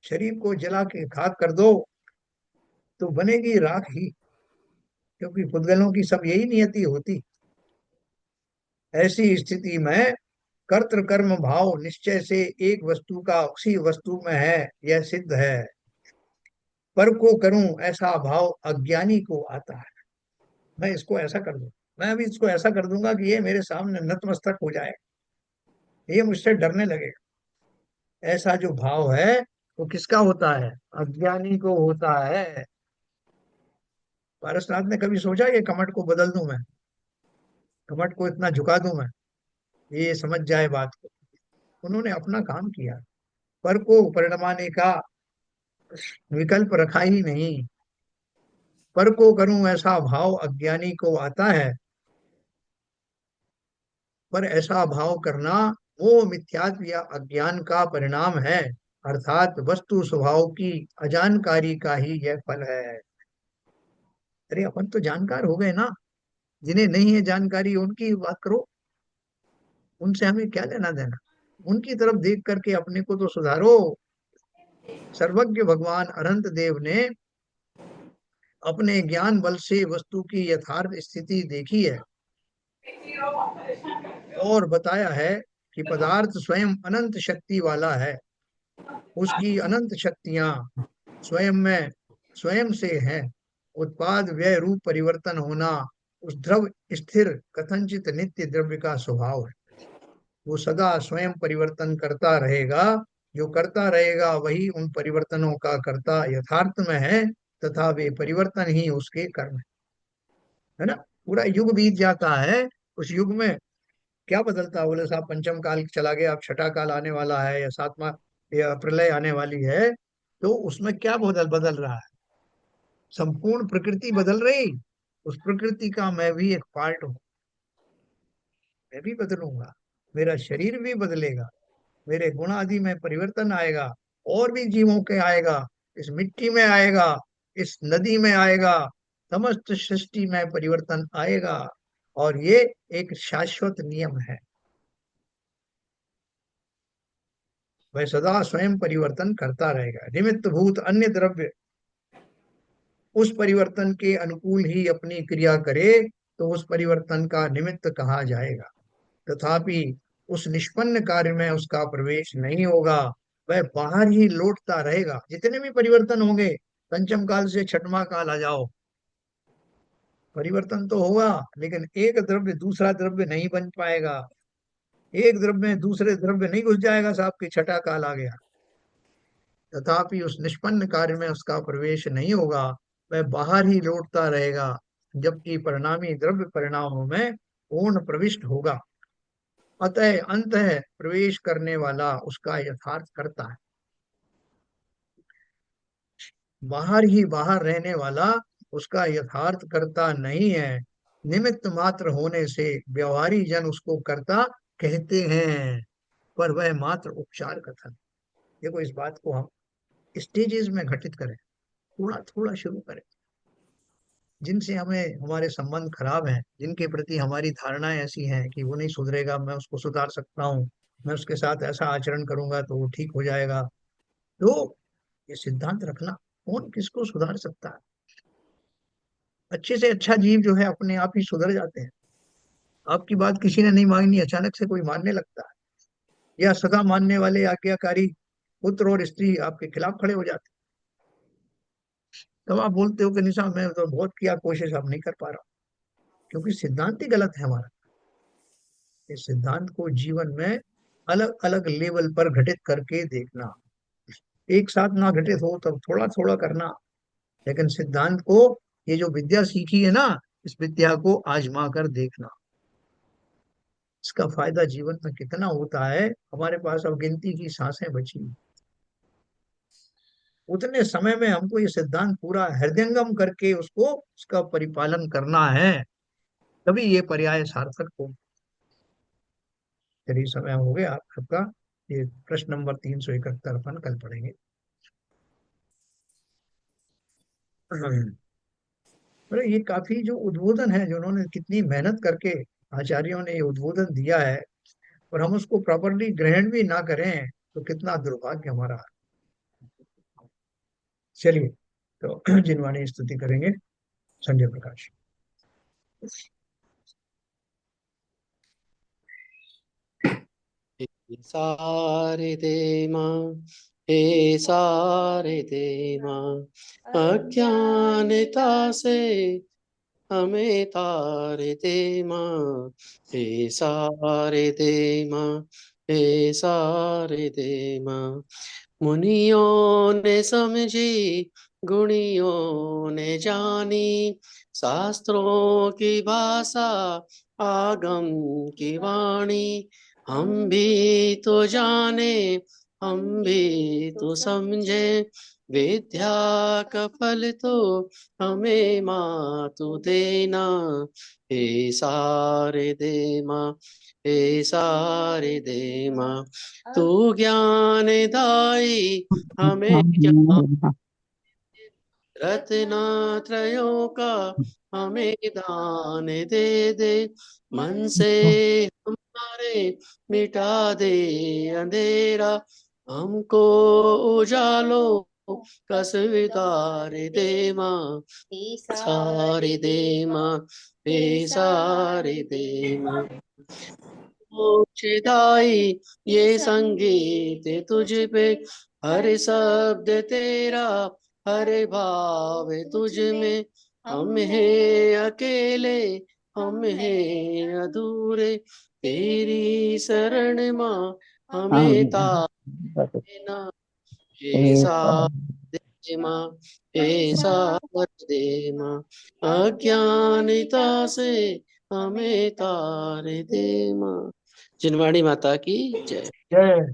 शरीर को जला के खाक कर दो तो बनेगी राख ही, क्योंकि पुद्गलों की सब यही नियति होती। ऐसी स्थिति में कर्तृ कर्म भाव निश्चय से एक वस्तु का उसी वस्तु में है, यह सिद्ध है। पर को करूं ऐसा भाव अज्ञानी को आता है। मैं इसको ऐसा कर दूं, मैं अभी इसको ऐसा कर दूंगा कि ये मेरे सामने नतमस्तक हो जाए, ये मुझसे डरने लगेगा। ऐसा जो भाव है वो किसका होता है? अज्ञानी को होता है। पारसनाथ ने कभी सोचा कि कमट को बदल दूं मैं, कमट को इतना झुका दूं मैं, ये समझ जाए बात को। उन्होंने अपना काम किया, पर को परिणमाने का विकल्प रखा ही नहीं। पर को करूं ऐसा भाव अज्ञानी को आता है। पर ऐसा भाव करना वो मिथ्यात्व या अज्ञान का परिणाम है, अर्थात वस्तु स्वभाव की अजानकारी का ही यह फल है। अरे अपन तो जानकार हो गए ना, जिन्हें नहीं है जानकारी उनकी बात करो। उनसे हमें क्या लेना देना? उनकी तरफ देख करके अपने को तो सुधारो। सर्वज्ञ भगवान अनंत देव ने अपने ज्ञान बल से वस्तु की यथार्थ स्थिति देखी है और बताया है कि पदार्थ स्वयं अनंत शक्ति वाला है। उसकी अनंत शक्तियां स्वयं में स्वयं से हैं। उत्पाद व्यय रूप परिवर्तन होना उस द्रव स्थिर कथनचित नित्य द्रव्य का स्वभाव है। वो सदा स्वयं परिवर्तन करता रहेगा। जो करता रहेगा वही उन परिवर्तनों का कर्ता यथार्थ में है, तथा वे परिवर्तन ही उसके कर्म है ना। पूरा युग बीत जाता है, उस युग में क्या बदलता है? बोले साहब पंचम काल चला गया, अब छठा काल आने वाला है या सातवां या प्रलय आने वाली है, तो उसमें क्या बदल बदल रहा है? संपूर्ण प्रकृति बदल रही। उस प्रकृति का मैं भी एक पार्ट हूँ। मैं भी बदलूंगा, मेरा शरीर भी बदलेगा, मेरे गुण आदि में परिवर्तन आएगा, और भी जीवों के आएगा, इस मिट्टी में आएगा, इस नदी में आएगा, समस्त सृष्टि में परिवर्तन आएगा। और ये एक शाश्वत नियम है। वह सदा स्वयं परिवर्तन करता रहेगा। निमित्त भूत अन्य द्रव्य उस परिवर्तन के अनुकूल ही अपनी क्रिया करे तो उस परिवर्तन का निमित्त कहा जाएगा। तथापि उस निष्पन्न कार्य में उसका प्रवेश नहीं होगा। वह बाहर ही लौटता रहेगा। जितने भी परिवर्तन होंगे, पंचम काल से छठवां काल आ जाओ, परिवर्तन तो होगा, लेकिन एक द्रव्य दूसरा द्रव्य नहीं बन पाएगा। एक द्रव्य में दूसरे द्रव्य नहीं घुस जाएगा साहब कि छठा काल आ गया। तथापि उस निष्पन्न कार्य में उसका प्रवेश नहीं होगा। वह बाहर ही लौटता रहेगा, जबकि परिणामी द्रव्य परिणामों में पूर्ण प्रविष्ट होगा। अतः अंत है प्रवेश करने वाला उसका यथार्थ करता है। बाहर ही बाहर रहने वाला उसका यथार्थ करता नहीं है। निमित्त मात्र होने से व्यवहारी जन उसको करता कहते हैं, पर वह मात्र उपचार कथन। देखो, इस बात को हम स्टेजेस में घटित करें, थोड़ा थोड़ा शुरू करें। जिनसे हमें हमारे संबंध खराब हैं, जिनके प्रति हमारी धारणाएं ऐसी हैं कि वो नहीं सुधरेगा, मैं उसको सुधार सकता हूँ, मैं उसके साथ ऐसा आचरण करूंगा तो वो ठीक हो जाएगा, तो ये सिद्धांत रखना, कौन किसको सुधार सकता है? अच्छे से अच्छा जीव जो है अपने आप ही सुधर जाते हैं। आपकी बात किसी ने नहीं मानी, अचानक से कोई मानने लगता है, या सदा मानने वाले आज्ञाकारी पुत्र और स्त्री आपके खिलाफ खड़े हो जाते हैं। तब आप बोलते हो कि निशा, मैं तो बहुत किया कोशिश, अब नहीं कर पा रहा, क्योंकि सिद्धांत ही गलत है हमारा। इस सिद्धांत को जीवन में अलग अलग लेवल पर घटित करके देखना, एक साथ ना घटित हो तब थोड़ा थोड़ा करना, लेकिन सिद्धांत को, ये जो विद्या सीखी है ना, इस विद्या को आजमा कर देखना। इसका फायदा जीवन में कितना होता है, हमारे पास अब गिनती की सांसें बची, उतने समय में हमको ये सिद्धांत पूरा हृदयंगम करके उसको, उसका परिपालन करना है, तभी ये पर्याय सार्थक हो। चलिए, समय हो गया आप सबका। ये प्रश्न नंबर 371 अपन कल पढ़ेंगे। अरे, ये काफी जो उद्बोधन है, जो उन्होंने कितनी मेहनत करके आचार्यों ने ये उद्बोधन दिया है, और हम उसको प्रॉपरली ग्रहण भी ना करें, तो कितना दुर्भाग्य हमारा। चलिए, तो जिनवाणी स्तुति करेंगे संजय प्रकाश। सारे दे माँ, हे सारे दे माँ, अज्ञानता से हमें तारे दे माँ, हे सारे दे माँ, हे सारे दे माँ। मुनियों ने समझी, गुणियों ने जानी, शास्त्रों की भाषा, आगम की वाणी। हम भी तो जाने, हम भी तो समझे, विद्या का फल तो हमें माँ तू देना। हे सारे दे माँ, हे सारे दे माँ, तू ज्ञान दाई हमें ज्ञान, रत्नात्रयों का हमें दान दे दे। मन से हमारे मिटा दे अंधेरा, हमको उजालों का स्वीकार दे माँ, सारे दे माँ, हे सारे दे माँ। मोक्षदाई ये संगीत तुझ पे, हर शब्द तेरा, हर भाव तुझ में। हम हैं अकेले, हम हैं अधूरे, तेरी शरण माँ हमें तार देना। हे साथ माँ, हे साथ दे माँ, अज्ञानता से हमें तार दे माँ। जिनवाणी माता की जय। जय।